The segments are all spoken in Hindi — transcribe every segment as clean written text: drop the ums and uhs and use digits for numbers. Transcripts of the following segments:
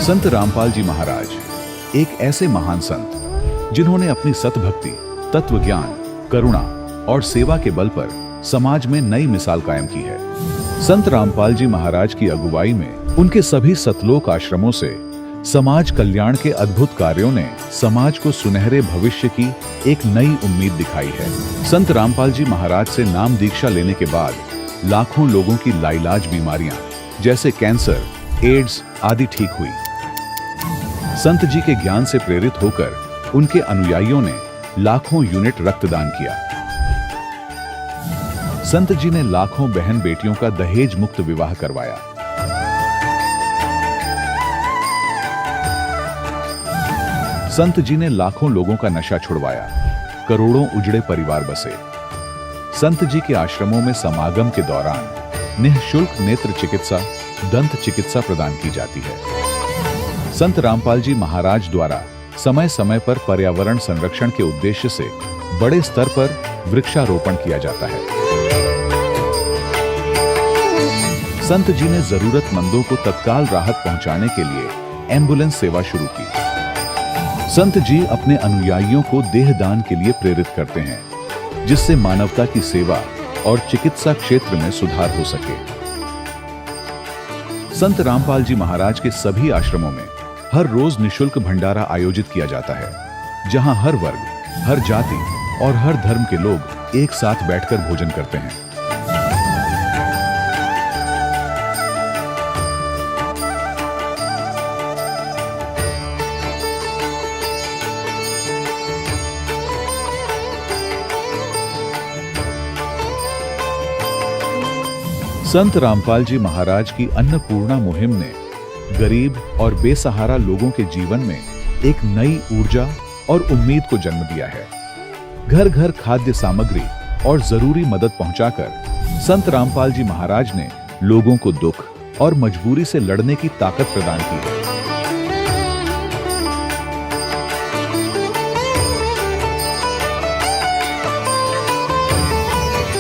संत रामपाल जी महाराज एक ऐसे महान संत जिन्होंने अपनी सतभक्ति, तत्व ज्ञान, करुणा और सेवा के बल पर समाज में नई मिसाल कायम की है। संत रामपाल जी महाराज की अगुवाई में उनके सभी सतलोक आश्रमों से समाज कल्याण के अद्भुत कार्यों ने समाज को सुनहरे भविष्य की एक नई उम्मीद दिखाई है। संत रामपाल जी महाराज से नाम दीक्षा लेने के बाद लाखों लोगों की लाइलाज बीमारियां जैसे कैंसर, एड्स आदि ठीक हुई। संत जी के ज्ञान से प्रेरित होकर उनके अनुयायियों ने लाखों यूनिट रक्तदान किया। संत जी ने लाखों बहन बेटियों का दहेज मुक्त विवाह करवाया। संत जी ने लाखों लोगों का नशा छुड़वाया, करोड़ों उजड़े परिवार बसे। संत जी के आश्रमों में समागम के दौरान निःशुल्क नेत्र चिकित्सा, दंत चिकित्सा प्रदान की जाती है। संत रामपाल जी महाराज द्वारा समय समय पर पर्यावरण संरक्षण के उद्देश्य से बड़े स्तर पर वृक्षारोपण किया जाता है। संत जी ने जरूरतमंदों को तत्काल राहत पहुंचाने के लिए एम्बुलेंस सेवा शुरू की। संत जी अपने अनुयायियों को देहदान के लिए प्रेरित करते हैं, जिससे मानवता की सेवा और चिकित्सा क्षेत्र में सुधार हो सके। संत रामपाल जी महाराज के सभी आश्रमों में हर रोज निःशुल्क भंडारा आयोजित किया जाता है, जहां हर वर्ग, हर जाति और हर धर्म के लोग एक साथ बैठकर भोजन करते हैं। संत रामपाल जी महाराज की अन्नपूर्णा मुहिम ने गरीब और बेसहारा लोगों के जीवन में एक नई ऊर्जा और उम्मीद को जन्म दिया है। घर घर खाद्य सामग्री और जरूरी मदद पहुंचाकर संत रामपाल जी महाराज ने लोगों को दुख और मजबूरी से लड़ने की ताकत प्रदान की है।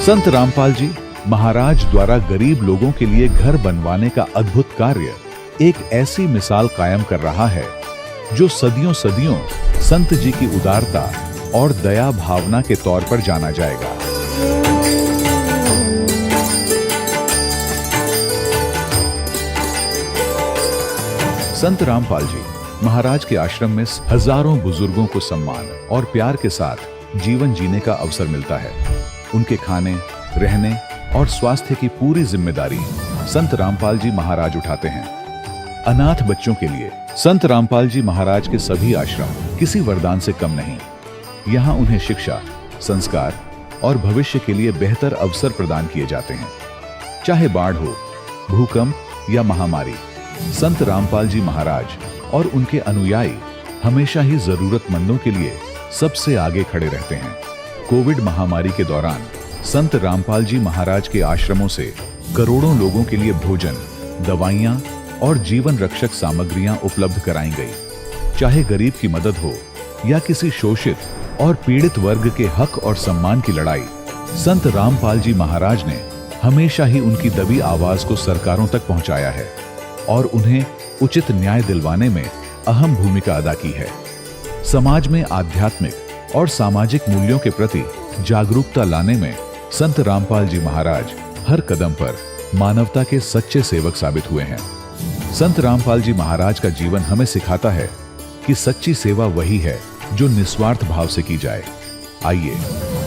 संत रामपाल जी महाराज द्वारा गरीब लोगों के लिए घर बनवाने का अद्भुत कार्य एक ऐसी मिसाल कायम कर रहा है जो सदियों सदियों संत जी की उदारता और दया भावना के तौर पर जाना जाएगा। संत रामपाल जी महाराज के आश्रम में हजारों बुजुर्गों को सम्मान और प्यार के साथ जीवन जीने का अवसर मिलता है। उनके खाने, रहने और स्वास्थ्य की पूरी जिम्मेदारी संत रामपाल जी महाराज उठाते हैं। अनाथ बच्चों के लिए संत रामपाल जी महाराज के सभी आश्रम किसी वरदान से कम नहीं। यहाँ उन्हें शिक्षा, संस्कार और भविष्य के लिए बेहतर अवसर प्रदान किए जाते हैं। चाहे बाढ़ हो, भूकंप या महामारी, संत रामपाल जी महाराज और उनके अनुयायी हमेशा ही जरूरतमंदों के लिए सबसे आगे खड़े रहते हैं। कोविड महामारी के दौरान संत रामपाल जी महाराज के आश्रमों से करोड़ों लोगों के लिए भोजन, दवाइयां और जीवन रक्षक सामग्रियां उपलब्ध कराई गई। चाहे गरीब की मदद हो या किसी शोषित और पीड़ित वर्ग के हक और सम्मान की लड़ाई, संत रामपाल जी महाराज ने हमेशा ही उनकी दबी आवाज को सरकारों तक पहुंचाया है और उन्हें उचित न्याय दिलवाने में अहम भूमिका अदा की है। समाज में आध्यात्मिक और सामाजिक मूल्यों के प्रति जागरूकता लाने में संत रामपाल जी महाराज हर कदम पर मानवता के सच्चे सेवक साबित हुए हैं। संत रामपाल जी महाराज का जीवन हमें सिखाता है कि सच्ची सेवा वही है जो निस्वार्थ भाव से की जाए। आइए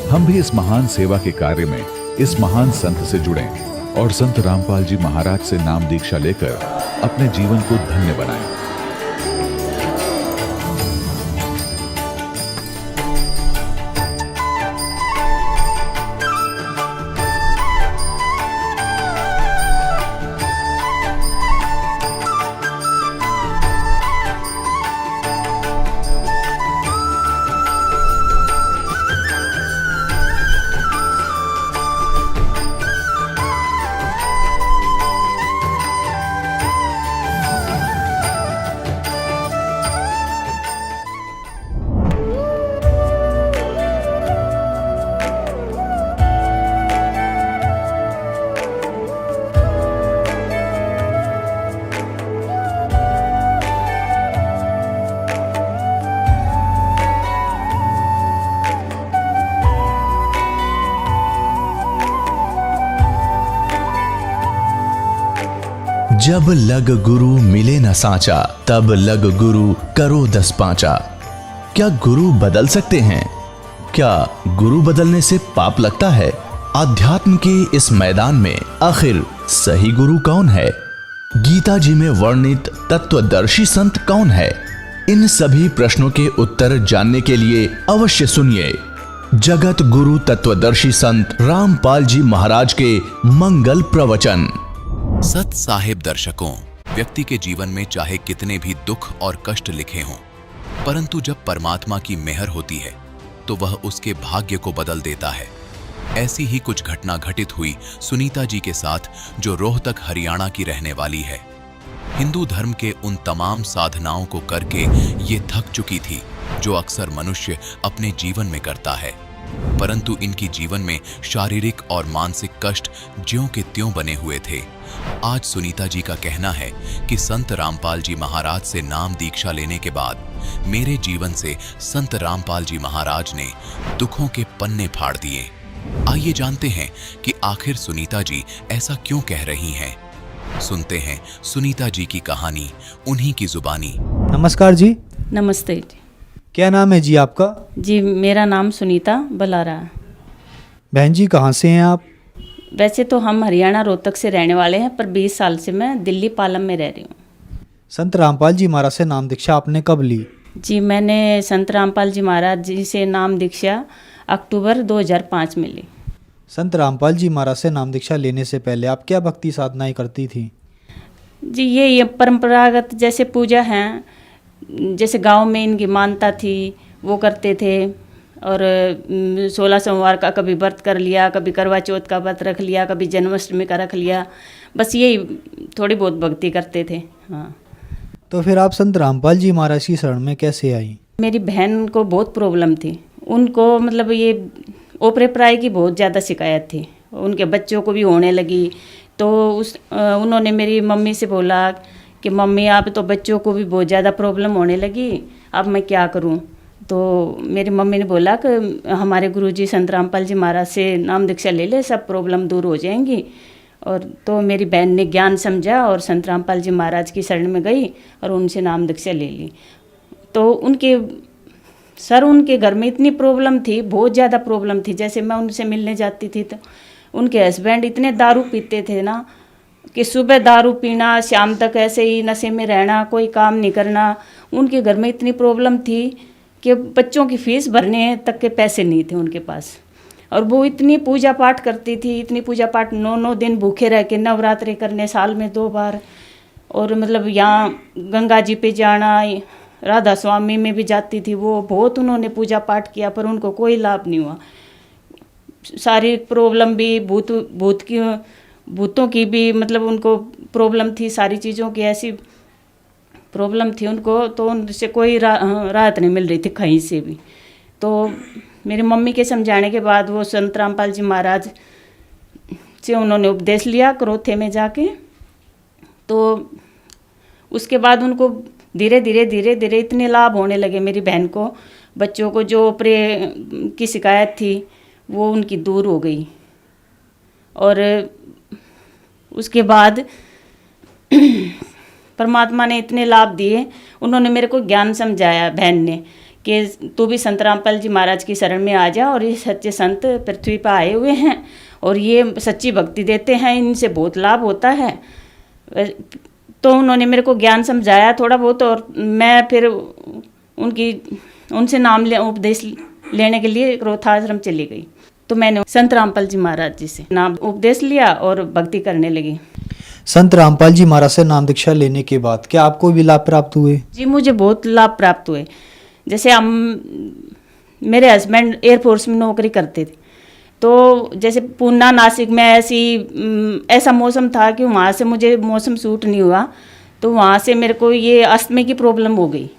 हम भी इस महान सेवा के कार्य में इस महान संत से जुड़ें और संत रामपाल जी महाराज से नाम दीक्षा लेकर अपने जीवन को धन्य बनाएं। जब लग गुरु मिले न सांचा, तब लग गुरु करो 10 पांचा। क्या गुरु बदल सकते हैं? क्या गुरु बदलने से पाप लगता है? अध्यात्म के इस मैदान में आखिर सही गुरु कौन है? गीता जी में वर्णित तत्वदर्शी संत कौन है? इन सभी प्रश्नों के उत्तर जानने के लिए अवश्य सुनिए जगत गुरु तत्वदर्शी संत रामपाल जी महाराज के मंगल प्रवचन। सत साहिब दर्शकों, व्यक्ति के जीवन में चाहे कितने भी दुख और कष्ट लिखे हों, परंतु जब परमात्मा की मेहर होती है तो वह उसके भाग्य को बदल देता है। ऐसी ही कुछ घटना घटित हुई सुनीता जी के साथ, जो रोहतक हरियाणा की रहने वाली है। हिंदू धर्म के उन तमाम साधनाओं को करके ये थक चुकी थी जो अक्सर मनुष्य अपने जीवन में करता है, परंतु इनकी जीवन में शारीरिक और मानसिक कष्ट ज्यों के त्यों बने हुए थे। आज सुनीता जी का कहना है कि संत रामपाल जी महाराज से नाम दीक्षा लेने के बाद मेरे जीवन से संत रामपाल जी महाराज ने दुखों के पन्ने फाड़ दिए। आइए जानते हैं कि आखिर सुनीता जी ऐसा क्यों कह रही हैं। सुनते हैं सुनीता जी की कहानी उन्हीं की जुबानी। नमस्कार जी। नमस्ते जी। क्या नाम है जी आपका? जी मेरा नाम सुनीता बलारा। बहन जी कहाँ से हैं आप? वैसे तो हम हरियाणा रोहतक से रहने वाले हैं, पर 20 साल से मैं दिल्ली पालम में रह रही हूँ। संत रामपाल जी महाराज से नाम दीक्षा आपने कब ली? जी मैंने संत रामपाल जी महाराज जी से नाम दीक्षा अक्टूबर 2005 में ली। संत रामपाल जी महाराज से नाम दीक्षा लेने से पहले आप क्या भक्ति साधनाएं करती थी? जी ये परंपरागत जैसे पूजा हैं, जैसे गांव में इनकी मान्यता थी वो करते थे, और 16 सोमवार का कभी व्रत कर लिया, कभी करवा चौथ का व्रत रख लिया, कभी जन्माष्टमी का रख लिया, बस यही थोड़ी बहुत भक्ति करते थे। हाँ। तो फिर आप संत रामपाल जी महाराज की शरण में कैसे आई? मेरी बहन को बहुत प्रॉब्लम थी, उनको मतलब ये ओपरे प्राय की बहुत ज़्यादा शिकायत थी, उनके बच्चों को भी होने लगी। तो उन्होंने मेरी मम्मी से बोला कि मम्मी आप तो बच्चों को भी बहुत ज़्यादा प्रॉब्लम होने लगी, अब मैं क्या करूं? तो मेरी मम्मी ने बोला कि हमारे गुरुजी संत रामपाल जी महाराज से नाम दीक्षा ले ले, सब प्रॉब्लम दूर हो जाएंगी। और तो मेरी बहन ने ज्ञान समझा और संत रामपाल जी महाराज की शरण में गई और उनसे नाम दीक्षा ले ली। तो उनके घर में इतनी प्रॉब्लम थी, बहुत ज़्यादा प्रॉब्लम थी। जैसे मैं उनसे मिलने जाती थी तो उनके हस्बैंड इतने दारू पीते थे ना कि सुबह दारू पीना, शाम तक ऐसे ही नशे में रहना, कोई काम नहीं करना। उनके घर में इतनी प्रॉब्लम थी कि बच्चों की फीस भरने तक के पैसे नहीं थे उनके पास। और वो इतनी पूजा पाठ करती थी, इतनी पूजा पाठ, 9 दिन भूखे रह के नवरात्रि करने साल में 2 बार। और मतलब यहाँ गंगा जी पे जाना, राधा स्वामी में भी जाती थी वो। बहुत उन्होंने पूजा पाठ किया पर उनको कोई लाभ नहीं हुआ। शारीरिक प्रॉब्लम भी, भूतों की भी मतलब उनको प्रॉब्लम थी, सारी चीज़ों की ऐसी प्रॉब्लम थी उनको, तो उनसे कोई राहत नहीं मिल रही थी कहीं से भी। तो मेरी मम्मी के समझाने के बाद वो संत रामपाल जी महाराज से उन्होंने उपदेश लिया करोथे में जाके। तो उसके बाद उनको धीरे धीरे इतने लाभ होने लगे। मेरी बहन को, बच्चों को जो ओपरे की शिकायत थी वो उनकी दूर हो गई। और उसके बाद परमात्मा ने इतने लाभ दिए, उन्होंने मेरे को ज्ञान समझाया बहन ने कि तू भी संत रामपाल जी महाराज की शरण में आ जा, और ये सच्चे संत पृथ्वी पर आए हुए हैं और ये सच्ची भक्ति देते हैं, इनसे बहुत लाभ होता है। तो उन्होंने मेरे को ज्ञान समझाया थोड़ा बहुत, और मैं फिर उनसे उपदेश लेने के लिए क्रोधाश्रम चली गई। तो मैंने संत रामपाल जी महाराज जी से नाम उपदेश लिया और भक्ति करने लगी। संत रामपाल जी महाराज से नाम दीक्षा लेने के बाद क्या आपको भी लाभ प्राप्त हुए? जी मुझे बहुत लाभ प्राप्त हुए। जैसे मेरे हस्बैंड एयरफोर्स में नौकरी करते थे, तो जैसे पूना नासिक में ऐसा मौसम था कि वहाँ से मुझे मौसम सूट नहीं हुआ, तो वहाँ से मेरे को ये अस्थमा की प्रॉब्लम हो गई।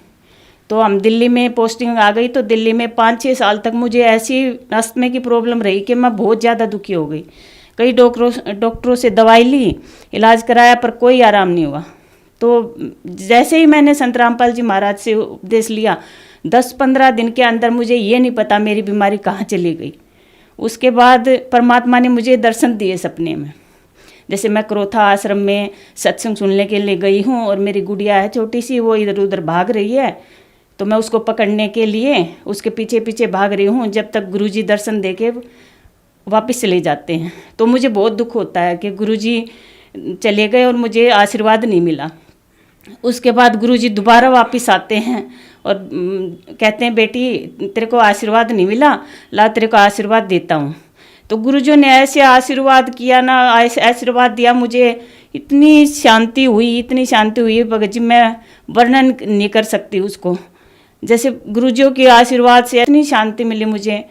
तो हम दिल्ली में पोस्टिंग आ गई, तो दिल्ली में 5-6 साल तक मुझे ऐसी अस्थमा की प्रॉब्लम रही कि मैं बहुत ज़्यादा दुखी हो गई। कई डॉक्टरों से दवाई ली, इलाज कराया, पर कोई आराम नहीं हुआ। तो जैसे ही मैंने संत रामपाल जी महाराज से उपदेश लिया, 10-15 दिन के अंदर मुझे ये नहीं पता मेरी बीमारी कहाँ चली गई। उसके बाद परमात्मा ने मुझे दर्शन दिए सपने में। जैसे मैं क्रोथा आश्रम में सत्संग सुनने के लिए गई हूँ और मेरी गुड़िया है छोटी सी, वो इधर उधर भाग रही है, तो मैं उसको पकड़ने के लिए उसके पीछे पीछे भाग रही हूँ जब तक गुरुजी दर्शन दे के वापस चले जाते हैं। तो मुझे बहुत दुख होता है कि गुरुजी चले गए और मुझे आशीर्वाद नहीं मिला। उसके बाद गुरुजी दोबारा वापस आते हैं और कहते हैं बेटी तेरे को आशीर्वाद नहीं मिला, ला तेरे को आशीर्वाद देता हूँ। तो गुरुजी ने ऐसे आशीर्वाद किया ना, ऐसे आशीर्वाद दिया, मुझे इतनी शांति हुई भगत जी, मैं वर्णन नहीं कर सकती उसको। जैसे गुरुजियों के आशीर्वाद से इतनी शांति मिली मुझे,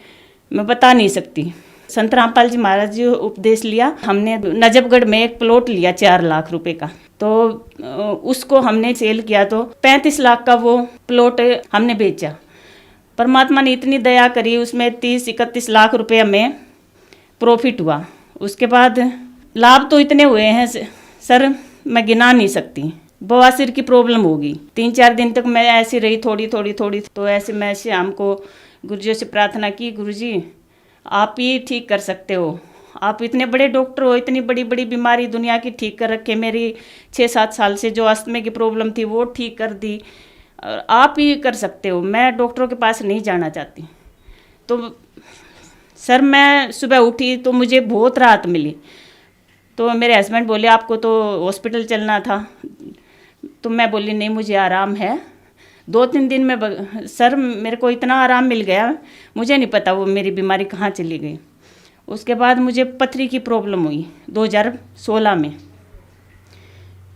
मैं बता नहीं सकती। संत रामपाल जी महाराज जी उपदेश लिया हमने। नजफगढ़ में एक प्लॉट लिया 4 लाख रुपए का, तो उसको हमने सेल किया तो 35 लाख का वो प्लॉट हमने बेचा। परमात्मा ने इतनी दया करी, उसमें 30-31 लाख रुपए हमें प्रॉफिट हुआ। उसके बाद लाभ तो इतने हुए हैं सर, मैं गिना नहीं सकती। बवासीर की प्रॉब्लम होगी, 3-4 दिन तक मैं ऐसी रही, थोड़ी थोड़ी। तो ऐसे मैं शाम को गुरुजी से प्रार्थना की, गुरुजी आप ही ठीक कर सकते हो, आप इतने बड़े डॉक्टर हो, इतनी बड़ी बड़ी बीमारी दुनिया की ठीक कर रखे। मेरी 6-7 साल से जो अस्थमे की प्रॉब्लम थी वो ठीक कर दी, और आप ही कर सकते हो, मैं डॉक्टरों के पास नहीं जाना चाहती। तो सर मैं सुबह उठी तो मुझे बहुत राहत मिली। तो मेरे हस्बैंड बोले आपको तो हॉस्पिटल चलना था, तो मैं बोली नहीं मुझे आराम है। 2-3 दिन में सर मेरे को इतना आराम मिल गया, मुझे नहीं पता वो मेरी बीमारी कहाँ चली गई। उसके बाद मुझे पथरी की प्रॉब्लम हुई 2016 में।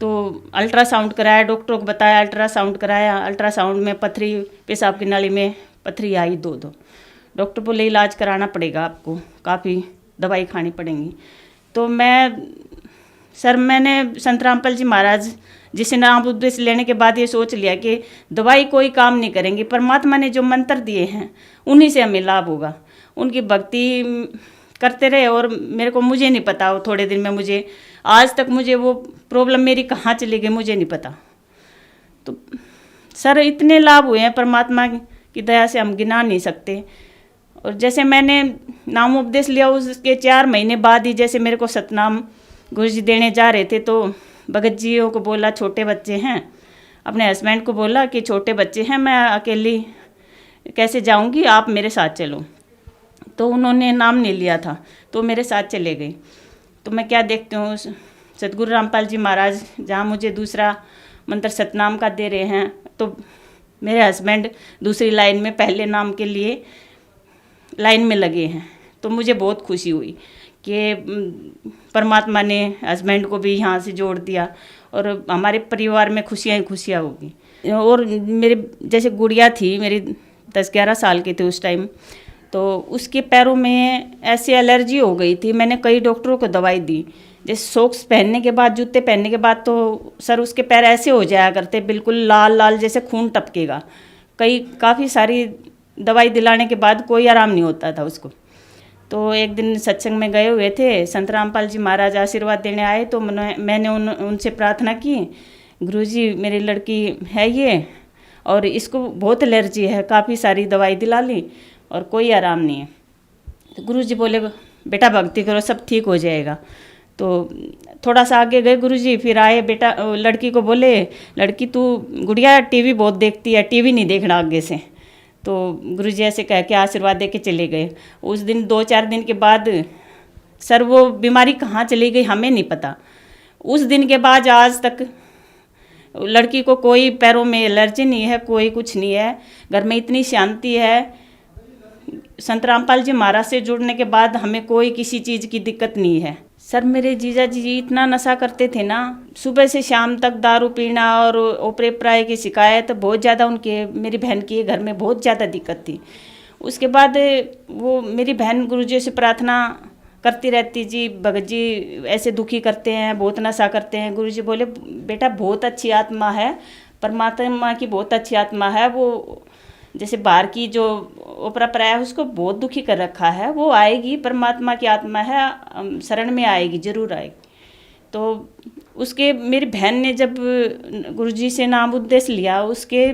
तो अल्ट्रासाउंड कराया, डॉक्टरों को बताया, अल्ट्रासाउंड कराया। अल्ट्रासाउंड में पथरी, पेशाब की नाली में पथरी आई 2-2। डॉक्टर बोले इलाज कराना पड़ेगा आपको, काफ़ी दवाई खानी पड़ेगी। तो मैंने संत रामपाल जी महाराज जिसे नाम उपदेश लेने के बाद ये सोच लिया कि दवाई कोई काम नहीं करेंगी, परमात्मा ने जो मंत्र दिए हैं उन्हीं से हमें लाभ होगा। उनकी भक्ति करते रहे और मुझे नहीं पता, वो थोड़े दिन में मुझे आज तक मुझे वो प्रॉब्लम मेरी कहाँ चली गई मुझे नहीं पता। तो सर इतने लाभ हुए हैं परमात्मा की दया से, हम गिना नहीं सकते। और जैसे मैंने नाम उपदेश लिया उसके 4 महीने बाद ही जैसे मेरे को सतनाम गुरुजी देने जा रहे थे, तो भगत जियों को बोला छोटे बच्चे हैं, अपने हस्बैंड को बोला कि छोटे बच्चे हैं, मैं अकेली कैसे जाऊंगी, आप मेरे साथ चलो। तो उन्होंने नाम नहीं लिया था तो मेरे साथ चले गए। तो मैं क्या देखती हूँ, सतगुरु रामपाल जी महाराज जहाँ मुझे दूसरा मंत्र सतनाम का दे रहे हैं, तो मेरे हस्बैंड दूसरी लाइन में पहले नाम के लिए लाइन में लगे हैं। तो मुझे बहुत खुशी हुई कि परमात्मा ने हस्बैंड को भी यहाँ से जोड़ दिया और हमारे परिवार में खुशियाँ ही खुशियाँ होगी। और मेरे जैसे गुड़िया थी मेरी 10-11 साल की थी उस टाइम, तो उसके पैरों में ऐसी एलर्जी हो गई थी। मैंने कई डॉक्टरों को दवाई दी, जैसे सॉक्स पहनने के बाद, जूते पहनने के बाद तो सर उसके पैर ऐसे हो जाया करते, बिल्कुल लाल लाल जैसे खून टपकेगा। काफ़ी सारी दवाई दिलाने के बाद कोई आराम नहीं होता था उसको। तो एक दिन सत्संग में गए हुए थे, संत रामपाल जी महाराज आशीर्वाद देने आए, तो मैंने उनसे प्रार्थना की, गुरुजी मेरी लड़की है ये और इसको बहुत एलर्जी है, काफ़ी सारी दवाई दिला ली और कोई आराम नहीं है। तो गुरुजी बोले बेटा भक्ति करो सब ठीक हो जाएगा। तो थोड़ा सा आगे गए गुरुजी, फिर आए, बेटा लड़की को बोले लड़की तू गुड़िया टीवी बहुत देखती है, टीवी नहीं देखना आगे से। तो गुरुजी ऐसे कह के आशीर्वाद दे के चले गए। उस दिन 2-4 दिन के बाद सर वो बीमारी कहाँ चली गई हमें नहीं पता। उस दिन के बाद आज तक लड़की को कोई पैरों में एलर्जी नहीं है, कोई कुछ नहीं है, घर में इतनी शांति है। संत रामपाल जी महाराज से जुड़ने के बाद हमें कोई किसी चीज़ की दिक्कत नहीं है। सर मेरे जीजा जी इतना नशा करते थे ना, सुबह से शाम तक दारू पीना और ओपरे पराये की शिकायत बहुत ज़्यादा उनके, मेरी बहन की घर में बहुत ज़्यादा दिक्कत थी। उसके बाद वो मेरी बहन गुरुजी से प्रार्थना करती रहती, जी भगत जी ऐसे दुखी करते हैं, बहुत नशा करते हैं। गुरुजी बोले बेटा बहुत अच्छी आत्मा है, परमात्मा की बहुत अच्छी आत्मा है, वो जैसे बाहर की जो ओपरा पराया है उसको बहुत दुखी कर रखा है, वो आएगी, परमात्मा की आत्मा है, शरण में आएगी, जरूर आएगी। तो उसके मेरी बहन ने जब गुरुजी से नाम उपदेश लिया, उसके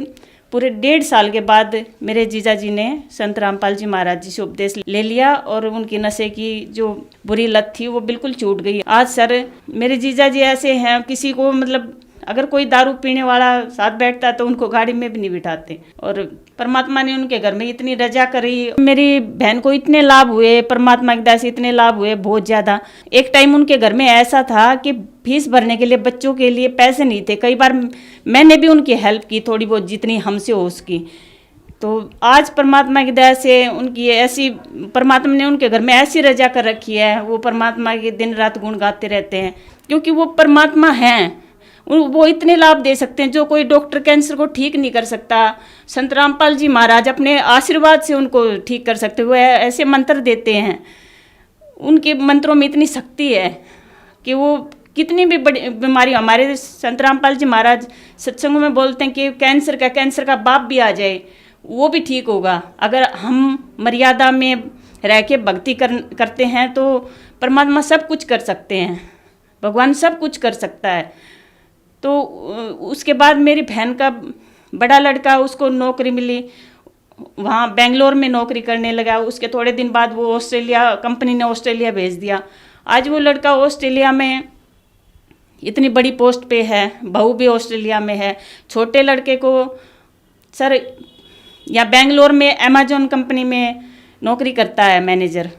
पूरे 1.5 साल के बाद मेरे जीजा जी ने संत रामपाल जी महाराज जी से उपदेश ले लिया और उनकी नशे की जो बुरी लत थी वो बिल्कुल छूट गई। आज सर मेरे जीजा जी ऐसे हैं, किसी को मतलब अगर कोई दारू पीने वाला साथ बैठता तो उनको गाड़ी में भी नहीं बिठाते। और परमात्मा ने उनके घर में इतनी रजा करी, मेरी बहन को इतने लाभ हुए, परमात्मा की दया से इतने लाभ हुए बहुत ज़्यादा। एक टाइम उनके घर में ऐसा था कि फीस भरने के लिए बच्चों के लिए पैसे नहीं थे। कई बार मैंने भी उनकी हेल्प की थोड़ी बहुत, जितनी हमसे हो उसकी। तो आज परमात्मा की दया से उनकी ऐसी, परमात्मा ने उनके घर में ऐसी रजा कर रखी है, वो परमात्मा के दिन रात गुण गाते रहते हैं, क्योंकि वो परमात्मा हैं। वो इतने लाभ दे सकते हैं जो कोई डॉक्टर कैंसर को ठीक नहीं कर सकता। संत रामपाल जी महाराज अपने आशीर्वाद से उनको ठीक कर सकते, वो ऐसे मंत्र देते हैं। उनके मंत्रों में इतनी शक्ति है कि वो कितनी भी बड़ी बीमारी, हमारे संत रामपाल जी महाराज सत्संगों में बोलते हैं कि कैंसर का बाप भी आ जाए वो भी ठीक होगा। अगर हम मर्यादा में रह के भक्ति करते हैं तो परमात्मा सब कुछ कर सकते हैं, भगवान सब कुछ कर सकता है। तो उसके बाद मेरी बहन का बड़ा लड़का, उसको नौकरी मिली, वहाँ बेंगलोर में नौकरी करने लगा। उसके थोड़े दिन बाद वो ऑस्ट्रेलिया, कंपनी ने ऑस्ट्रेलिया भेज दिया। आज वो लड़का ऑस्ट्रेलिया में इतनी बड़ी पोस्ट पे है, बहू भी ऑस्ट्रेलिया में है। छोटे लड़के को सर या बेंगलोर में अमेजोन कंपनी में नौकरी करता है मैनेजर,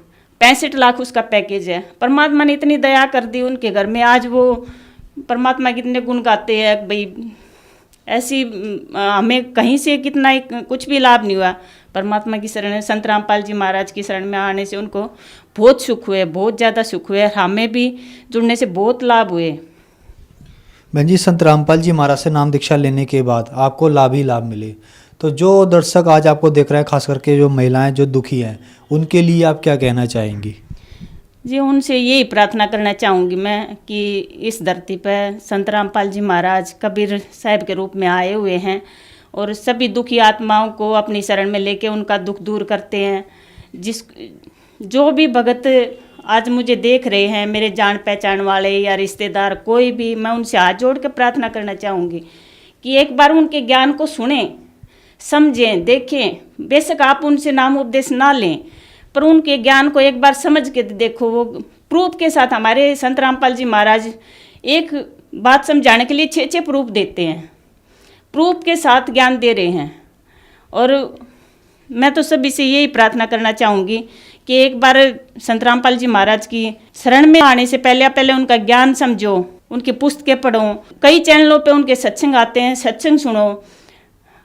65 लाख उसका पैकेज है। परमात्मा ने इतनी दया कर दी उनके घर में, आज वो परमात्मा कितने गुण गाते हैं भाई। ऐसी हमें कहीं से कितना कुछ भी लाभ नहीं हुआ, परमात्मा की शरण, संत रामपाल जी महाराज की शरण में आने से उनको बहुत सुख हुए, बहुत ज़्यादा सुख हुए। हमें भी जुड़ने से बहुत लाभ हुए। बहन जी, संत रामपाल जी महाराज से नाम दीक्षा लेने के बाद आपको लाभ ही लाभ मिले, तो जो दर्शक आज आपको देख रहे हैं, खास करके जो महिलाएं जो दुखी हैं, उनके लिए आप क्या कहना चाहेंगी? जी, उनसे यही प्रार्थना करना चाहूँगी मैं कि इस धरती पर संत रामपाल जी महाराज कबीर साहब के रूप में आए हुए हैं और सभी दुखी आत्माओं को अपनी शरण में लेके उनका दुख दूर करते हैं। जो भी भगत आज मुझे देख रहे हैं, मेरे जान पहचान वाले या रिश्तेदार कोई भी, मैं उनसे हाथ जोड़ के प्रार्थना करना चाहूँगी कि एक बार उनके ज्ञान को सुनें, समझें, देखें। बेशक आप उनसे नाम उपदेश ना लें, पर उनके ज्ञान को एक बार समझ के देखो। वो प्रूफ के साथ, हमारे संत रामपाल जी महाराज एक बात समझाने के लिए 6 प्रूफ देते हैं, प्रूफ के साथ ज्ञान दे रहे हैं। और मैं तो सभी से यही प्रार्थना करना चाहूँगी कि एक बार संत रामपाल जी महाराज की शरण में आने से पहले उनका ज्ञान समझो, उनकी पुस्तकें पढ़ो। कई चैनलों पे उनके सत्संग आते हैं, सत्संग सुनो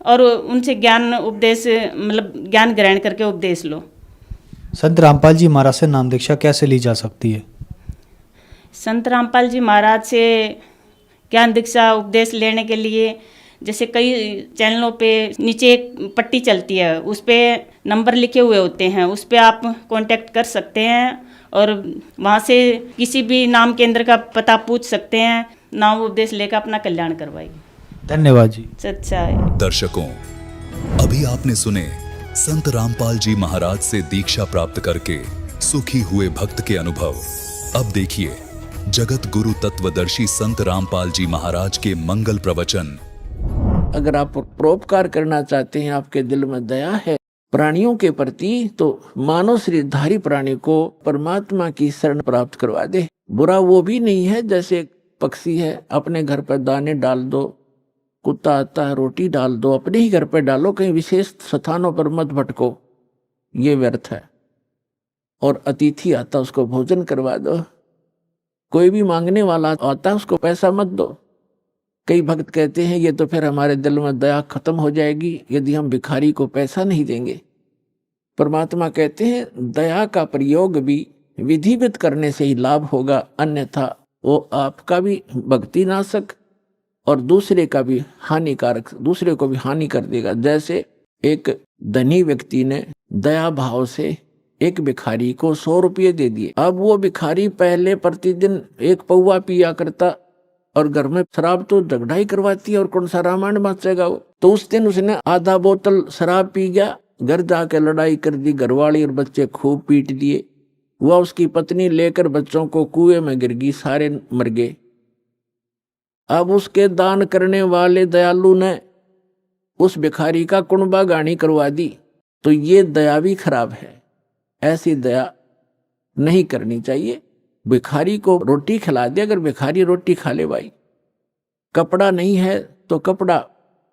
और उनसे ज्ञान उपदेश, मतलब ज्ञान ग्रहण करके उपदेश लो। संत रामपाल जी महाराज से नाम दीक्षा कैसे ली जा सकती है? संत रामपाल जी महाराज से ज्ञान दीक्षा उपदेश लेने के लिए जैसे कई चैनलों पे नीचे एक पट्टी चलती है, उस पर नंबर लिखे हुए होते हैं, उस पर आप कांटेक्ट कर सकते हैं और वहाँ से किसी भी नाम केंद्र का पता पूछ सकते हैं। नाम उपदेश लेकर अपना कल्याण करवाइए। धन्यवाद जी। अच्छा है। दर्शकों, अभी आपने सुने संत रामपाल जी महाराज से दीक्षा प्राप्त करके सुखी हुए भक्त के अनुभव। अब देखिए जगत गुरु तत्वदर्शी संत रामपाल जी महाराज के मंगल प्रवचन। अगर आप परोपकार करना चाहते हैं, आपके दिल में दया है प्राणियों के प्रति, तो मानव शरीरधारी प्राणी को परमात्मा की शरण प्राप्त करवा दे। बुरा वो भी नहीं है जैसे एक पक्षी है, अपने घर पर दाने डाल दो, कुत्ता आता है रोटी डाल दो, अपने ही घर पर डालो, कहीं विशेष स्थानों पर मत भटको, ये व्यर्थ है। और अतिथि आता उसको भोजन करवा दो, कोई भी मांगने वाला आता उसको पैसा मत दो। कई भक्त कहते हैं ये तो फिर हमारे दिल में दया खत्म हो जाएगी यदि हम भिखारी को पैसा नहीं देंगे। परमात्मा कहते हैं दया का प्रयोग भी विधिवत करने से ही लाभ होगा, अन्यथा वो आपका भी भक्ति नाशक और दूसरे का भी हानिकारक, दूसरे को भी हानि कर देगा। जैसे एक धनी व्यक्ति ने दया भाव से एक भिखारी को 100 रुपये दे दिए। अब वो भिखारी पहले प्रतिदिन 1 पौवा पिया करता और घर में शराब तो झगड़ा ही करवाती है और कौन सा रामायण बचेगा वो। तो उस दिन उसने आधा बोतल शराब पी गया, घर जाके लड़ाई कर दी, घरवाली और बच्चे खूब पीट दिए। वह उसकी पत्नी लेकर बच्चों को कुएं में गिर गई, सारे मर गए। अब उसके दान करने वाले दयालु ने उस भिखारी का कुणबा गानी करवा दी, तो ये दया भी खराब है। ऐसी दया नहीं करनी चाहिए। भिखारी को रोटी खिला दे, अगर भिखारी रोटी खा ले भाई, कपड़ा नहीं है तो कपड़ा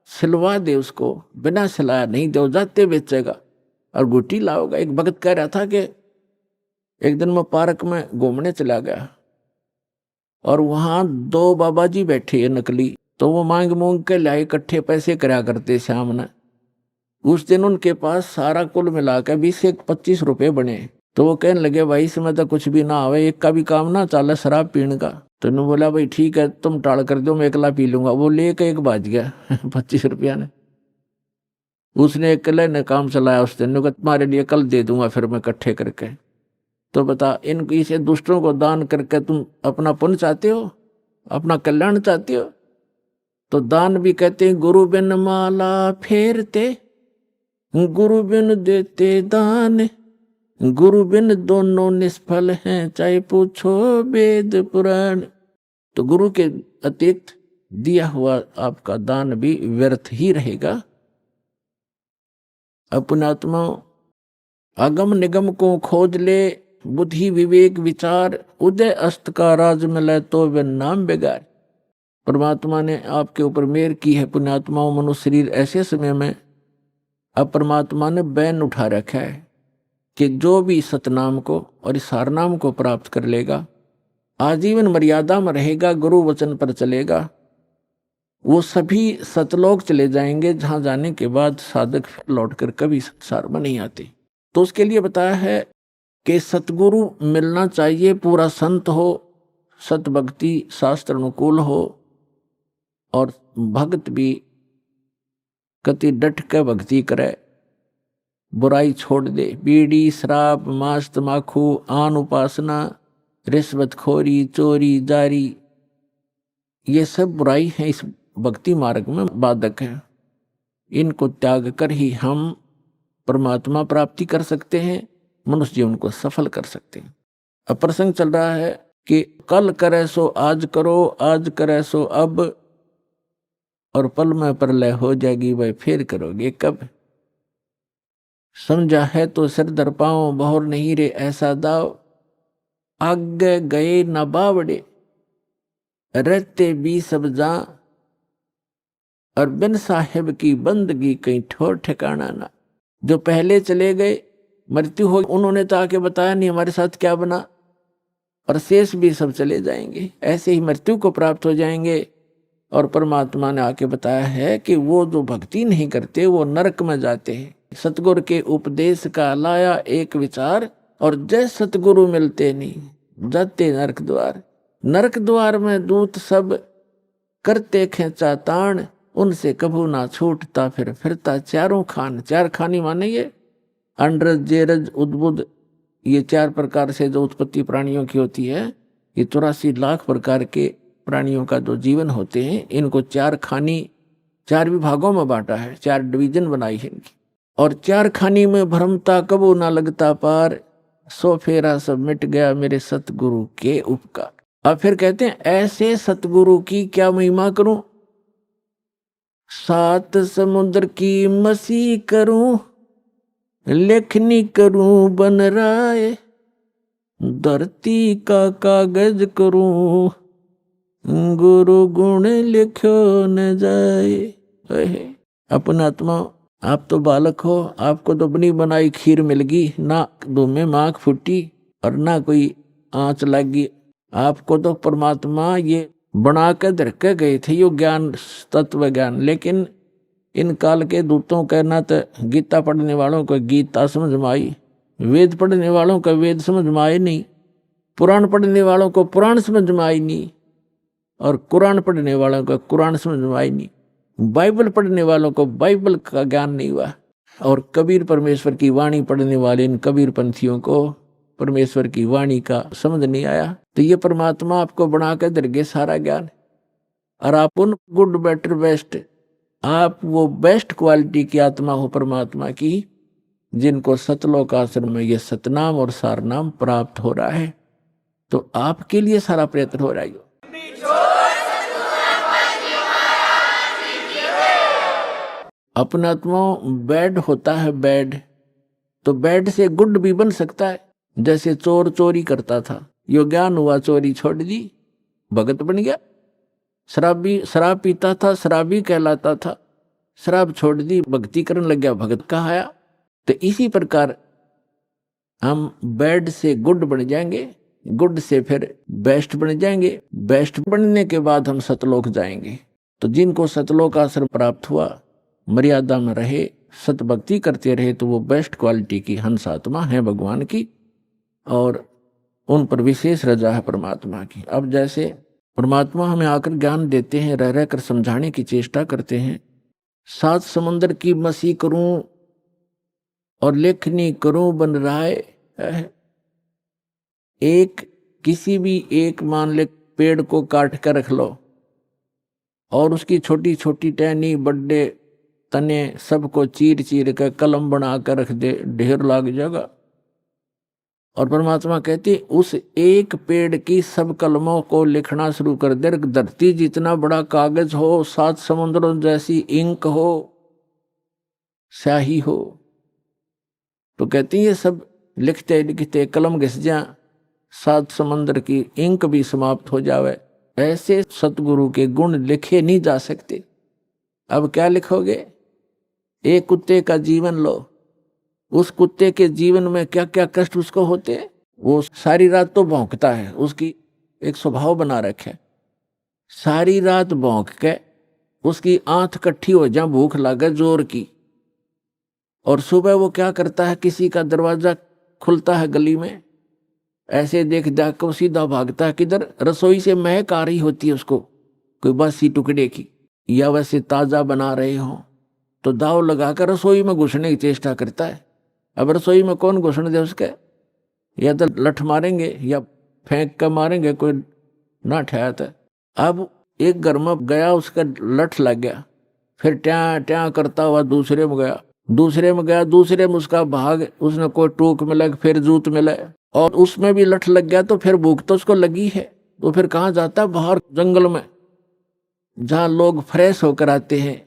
सिलवा दे उसको, बिना सिलाया नहीं दे जाते बेचेगा और गुटी लाओगा। एक भगत कह रहा था कि एक दिन मैं पार्क में घूमने चला गया और वहां 2 बाबा जी बैठे हैं नकली, तो वो मांग मूंग के लाए, इकट्ठे पैसे करा करते शाम ने। उस दिन उनके पास सारा कुल मिलाकर 20 से 25 रुपए बने। तो वो कहने लगे भाई इसमें तो कुछ भी ना आवे, एक का भी काम ना चले शराब पीने का। तो उन्होंने बोला भाई ठीक है तुम टाल कर दो, मैं अकेला पी लूंगा। वो लेके एक बाज गया 25 रुपया ने। उसने अकेले ने काम चलाया उस दिन, तुम्हारे लिए कल दे दूंगा फिर मैं इकट्ठे करके। तो बता, इन इसे दुष्टों को दान करके तुम अपना पुण्य चाहते हो, अपना कल्याण चाहते हो? तो दान भी कहते हैं गुरु बिन माला फेरते, गुरु बिन देते दान, गुरु बिन दोनों निष्फल हैं, चाहे पूछो वेद पुराण। तो गुरु के अतिरिक्त दिया हुआ आपका दान भी व्यर्थ ही रहेगा। अपने आत्मा अगम निगम को खोज ले, बुद्धि विवेक विचार, उदय अस्त का राज मिले तो वे नाम बेगार। परमात्मा ने आपके ऊपर मेहर की है पुण्यात्माओं। मनुष्य शरीर ऐसे समय में अब परमात्मा ने बैन उठा रखा है कि जो भी सतनाम को और इस सारनाम को प्राप्त कर लेगा, आजीवन मर्यादा में रहेगा, गुरु वचन पर चलेगा, वो सभी सतलोक चले जाएंगे, जहां जाने के बाद साधक फिर लौटकर कभी संसार में नहीं आते। तो उसके लिए बताया है कि सतगुरु मिलना चाहिए, पूरा संत हो, सत भक्ति शास्त्र अनुकूल हो और भक्त भी कति डट के भक्ति करे, बुराई छोड़ दे। बीड़ी शराब मांस तमाकू आन उपासना रिश्वतखोरी चोरी जारी, ये सब बुराई है, इस भक्ति मार्ग में बाधक है। इनको त्याग कर ही हम परमात्मा प्राप्ति कर सकते हैं, मनुष्य जीवन को सफल कर सकते हैं। अब प्रसंग चल रहा है कि कल करे सो आज करो, आज करे सो अब, और पल में प्रलय हो जाएगी, वह फिर करोगे कब। समझा है तो सिर दर पाओ, बहुर नहीं रे ऐसा दाव, आगे गए न बावड़े, रहते भी सब जा, और बिन साहिब की बंदगी कहीं ठोर ठिकाना ना। जो पहले चले गए, मृत्यु हो, उन्होंने तो आके बताया नहीं हमारे साथ क्या बना, और शेष भी सब चले जाएंगे, ऐसे ही मृत्यु को प्राप्त हो जाएंगे। और परमात्मा ने आके बताया है कि वो जो भक्ति नहीं करते वो नरक में जाते हैं। सतगुरु के उपदेश का लाया एक विचार, और जय सतगुरु मिलते नहीं, जाते नरक द्वार। नरक द्वार में दूत सब करते खेचा ताण, उनसे कभू ना छूटता फिर फिरता चारों खान। चार खानी माने ये अंडरज जेरज उद्बुद, ये 4 प्रकार से जो उत्पत्ति प्राणियों की होती है, ये 84 लाख प्रकार के प्राणियों का जो जीवन होते हैं, इनको 4 खानी 4 विभागों में बांटा है, 4 डिवीजन बनाई है इनकी। और 4 खानी में भ्रमता कबू ना लगता पार, सो फेरा सब मिट गया मेरे सतगुरु के उपकार। अब फिर कहते हैं ऐसे सतगुरु की क्या महिमा करूं, 7 समुद्र की मसी करूं, लेखनी करूं बन राय, धरती का कागज करूं, गुरु गुण लिखो न जाए। अपना आत्मा, आप तो बालक हो, आपको तो बनी बनाई खीर मिल गई, ना दूध में माख फूटी और ना कोई आंच लगी। आपको तो परमात्मा ये बना के धर के गए थे, यो ज्ञान तत्व ज्ञान। लेकिन इन काल के दूतों का ना तो गीता पढ़ने वालों को गीता समझ में आई, वेद पढ़ने वालों को वेद समझ में आए नहीं, पुराण पढ़ने वालों को पुराण समझ में आई नहीं, और कुरान पढ़ने वालों को कुरान समझ में आई नहीं, बाइबल पढ़ने वालों को बाइबल का ज्ञान नहीं हुआ, और कबीर परमेश्वर की वाणी पढ़ने वाले इन कबीर पंथियों को परमेश्वर की वाणी का समझ नहीं आया। तो ये परमात्मा आपको बना के दरगे सारा ज्ञान, और आप उन गुड बेटर बेस्ट, आप वो बेस्ट क्वालिटी की आत्मा हो परमात्मा की, जिनको सतलोक आश्रम में ये सतनाम और सारनाम प्राप्त हो रहा है। तो आपके लिए सारा प्रयत्न हो रहा है। अपने आत्माओं बैड होता है, बैड, तो बैड से गुड भी बन सकता है। जैसे चोर चोरी करता था, यो ज्ञान हुआ, चोरी छोड़ दी, भगत बन गया। शराबी शराब पीता था, शराबी कहलाता था, शराब छोड़ दी, भक्ति करने लग गया, भगत कहाया। तो इसी प्रकार हम बैड से गुड बन जाएंगे, गुड से फिर बेस्ट बन जाएंगे, बेस्ट बनने के बाद हम सतलोक जाएंगे। तो जिनको सतलोक आश्रम प्राप्त हुआ, मर्यादा में रहे, सत भक्ति करते रहे, तो वो बेस्ट क्वालिटी की हंस आत्मा है भगवान की, और उन पर विशेष रजा है परमात्मा की। अब जैसे परमात्मा हमें आकर ज्ञान देते हैं, रह रहकर समझाने की चेष्टा करते हैं। 7 समुद्र की मसी करूं और लेखनी करूं बन रहा है। एक किसी भी एक मान ले पेड़ को काट कर रख लो और उसकी छोटी छोटी टहनी, बड़े तने सबको चीर चीर कर कलम बना कर रख दे, ढेर लाग जाएगा। और परमात्मा कहती उस एक पेड़ की सब कलमों को लिखना शुरू कर दे। धरती जितना बड़ा कागज हो, 7 समुद्रों जैसी इंक हो, स्याही हो, तो कहती ये सब लिखते लिखते कलम घिस जा, 7 समुद्र की इंक भी समाप्त हो जावे। ऐसे सतगुरु के गुण लिखे नहीं जा सकते। अब क्या लिखोगे? एक कुत्ते का जीवन लो, उस कुत्ते के जीवन में क्या क्या कष्ट उसको होते, वो सारी रात तो भौंकता है, उसकी एक स्वभाव बना रखे, सारी रात भौंक के उसकी आंख इकट्ठी हो जाए, भूख लगे जोर की, और सुबह वो क्या करता है, किसी का दरवाजा खुलता है गली में, ऐसे देख देख कर सीधा भागता है किधर, रसोई से महक आ रही होती है उसको कोई बासी टुकड़े की, या वैसे ताजा बना रहे हो, तो दाव लगाकर रसोई में घुसने की चेष्टा करता है। अब रसोई में कौन घुसने दे उसके, या तो लठ मारेंगे या फेंक कर मारेंगे, कोई ना ठहरता। अब एक घर में गया, उसका लठ लग गया, फिर ट्या ट्या करता हुआ दूसरे में गया, दूसरे में गया, दूसरे में उसका भाग, उसने कोई टूक में लग, फिर जूत मिले, और उसमें भी लठ लग गया, तो फिर भूख तो उसको लगी है, तो फिर कहाँ जाता है, बाहर जंगल में जहाँ लोग फ्रेश होकर आते हैं,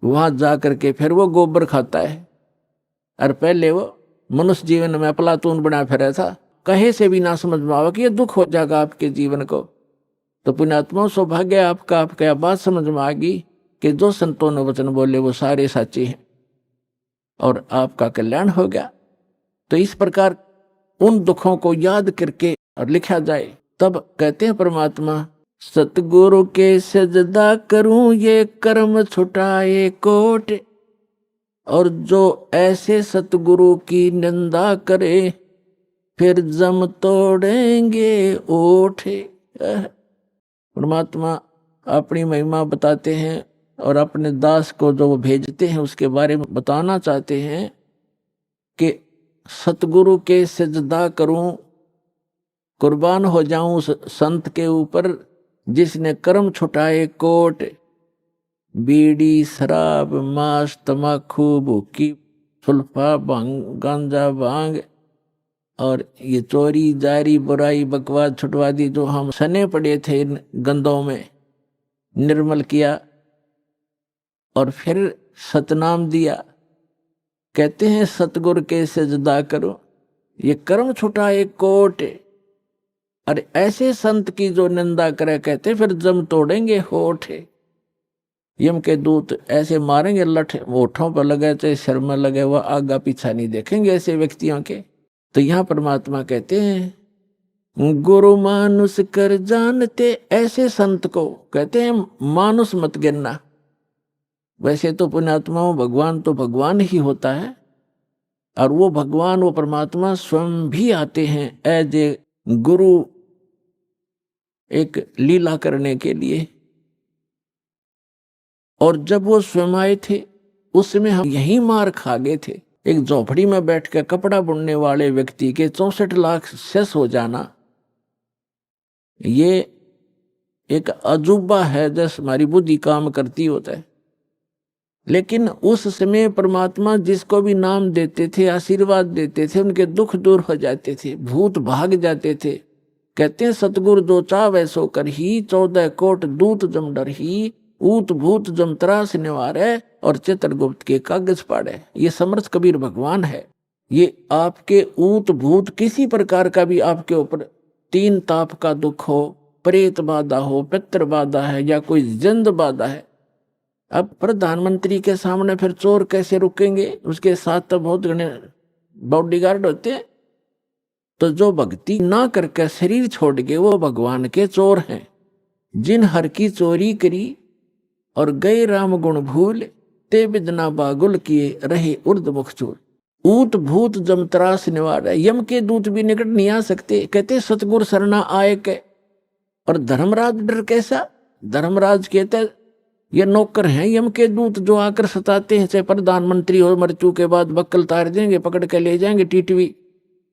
वहां जा करके फिर वो गोबर खाता है। और पहले वो मनुष्य जीवन में अफलातून बना फिरा था, कहे से भी ना समझ में आवा कि ये दुख हो जाएगा आपके जीवन को। तो पुण्यात्मा सौभाग्य आपका, आपका बात समझ में आ गई कि जो संतों ने वचन बोले वो सारे सच्चे हैं, और आपका कल्याण हो गया। तो इस प्रकार उन दुखों को याद करके और लिखा जाए, तब कहते हैं परमात्मा, सतगुरु के सजदा करूं ये कर्म छुटाए कोट, और जो ऐसे सतगुरु की निंदा करे फिर जम तोड़ेंगे ओठे। परमात्मा अपनी महिमा बताते हैं और अपने दास को जो वो भेजते हैं उसके बारे में बताना चाहते हैं कि सतगुरु के सजदा करूं, कुर्बान हो जाऊं उस संत के ऊपर जिसने कर्म छुटाए कोट, बीड़ी शराब मांस तमाकू भूकी सुल्फा गांजा भांग और ये चोरी जारी बुराई बकवाद छुटवादी जो हम सने पड़े थे इन गंदों में, निर्मल किया और फिर सतनाम दिया। कहते हैं सतगुरु के सजदा करो ये कर्म छुटाए कोट, अरे ऐसे संत की जो निंदा करे कहते फिर जम तोड़ेंगे होठ। यम के दूत ऐसे मारेंगे लठ, होठों पर लगे चाहे सिर में लगे, वह आगा पीछा नहीं देखेंगे ऐसे व्यक्तियों के। तो यहाँ परमात्मा कहते हैं गुरु मानुष कर जानते, ऐसे संत को कहते हैं मानुष मत गिनना। वैसे तो पुण्यात्माओं भगवान तो भगवान ही होता है, और वो भगवान वो परमात्मा स्वयं भी आते हैं एज ए गुरु, एक लीला करने के लिए। और जब वो स्वयं आए थे उसमें हम यही मार खा गए थे। एक झोपड़ी में बैठ कर कपड़ा बुनने वाले व्यक्ति के 64 लाख सेस हो जाना, ये एक अजूबा है जैसे हमारी बुद्धि काम करती होता है। लेकिन उस समय परमात्मा जिसको भी नाम देते थे, आशीर्वाद देते थे, उनके दुख दूर हो जाते थे, भूत भाग जाते थे। कहते हैं सतगुरु जो चावे सो कर ही, 14 कोट दूत जम डर ही, ऊत भूत जमत्रास निवारे और चित्रगुप्त के कागज पाड़े। ये समर्थ कबीर भगवान है। ये आपके ऊत भूत किसी प्रकार का भी आपके ऊपर तीन ताप का दुख हो, प्रेत बाधा हो, पितृ बाधा है या कोई जंद बाधा है, अब प्रधानमंत्री के सामने फिर चोर कैसे रुकेंगे? उसके साथ तो बहुत घने बॉडीगार्ड होते हैं। तो जो भक्ति ना करके शरीर छोड़ गए वो भगवान के चोर हैं। जिन हर की चोरी करी और गए राम गुण भूल, ते बिदना बागुल किए रहे उर्द मुख चूर। ऊत भूत जमत्रास निवार है, यम के दूत भी निकट नहीं आ सकते। कहते सतगुर सरना आए के। और धर्मराज डर कैसा? धर्मराज कहते ये नौकर हैं यम के दूत जो आकर सताते हैं, चाहे प्रधानमंत्री हो, मृत्यु के बाद बक्कल तार देंगे, पकड़ के ले जाएंगे, टीटवी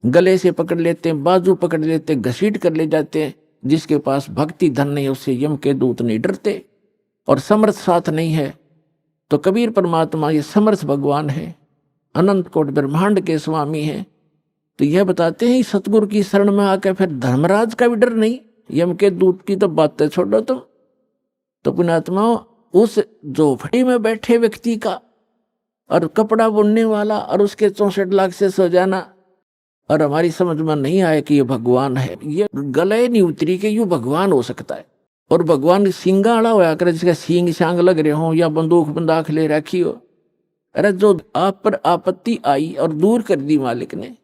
गले से पकड़ लेते हैं, बाजू पकड़ लेते हैं, घसीट कर ले जाते हैं। जिसके पास भक्ति धन नहीं उससे यम के दूत नहीं डरते। और समर्थ साथ नहीं है तो कबीर परमात्मा ये समर्थ भगवान है, अनंत कोट ब्रह्मांड के स्वामी हैं। तो यह बताते हैं सतगुरु की शरण में आकर फिर धर्मराज का भी डर नहीं, यम के दूत की तो बातें छोड़ो तुम। तो पुण्यात्मा उस झोपड़ी में बैठे व्यक्ति का और कपड़ा बुनने वाला और उसके 64 लाख से सो जाना और हमारी समझ में नहीं आया कि ये भगवान है, ये गले नहीं उतरी कि यू भगवान हो सकता है। और भगवान सिंगाड़ा होया करे, जिसका सींग शांग लग रहे हो या बंदूक बंदाख ले रखी हो। अरे जो आप पर आपत्ति आई और दूर कर दी मालिक ने,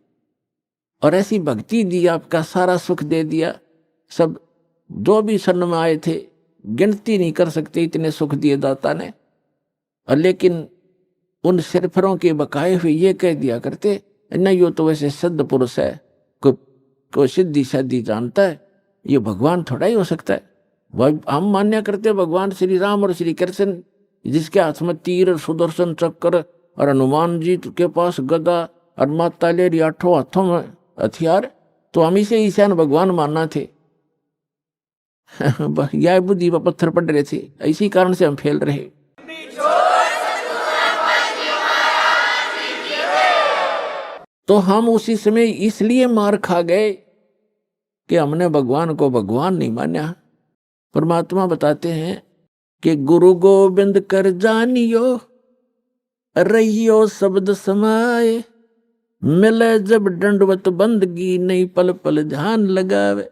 और ऐसी भक्ति दी, आपका सारा सुख दे दिया। सब जो भी शरण में आए थे गिनती नहीं कर सकते इतने सुख दिए दाता ने। और लेकिन उन सिरफरों के बकाए हुए ये कह दिया करते न, यो तो वैसे सिद्ध पुरुष है, कोई सिद्धि शादी जानता है, ये भगवान थोड़ा ही हो सकता है। वह हम मान्य करते भगवान श्री राम और श्री कृष्ण, जिसके हाथ में तीर, सुदर्शन चक्र और हनुमान जी के पास गदा और माता ले रही 8 हाथों में हथियार, तो हम इसे ईशान भगवान मानना थे। यह बुद्धि पर पत्थर पड़ रहे थे, इसी कारण से हम फेल रहे। तो हम उसी समय इसलिए मार खा गए कि हमने भगवान को भगवान नहीं माना। परमात्मा बताते हैं कि गुरु गोविंद कर जानियो, रहियो शब्द समाए, मिले जब दंडवत बंदगी, नहीं पल पल ध्यान लगावे।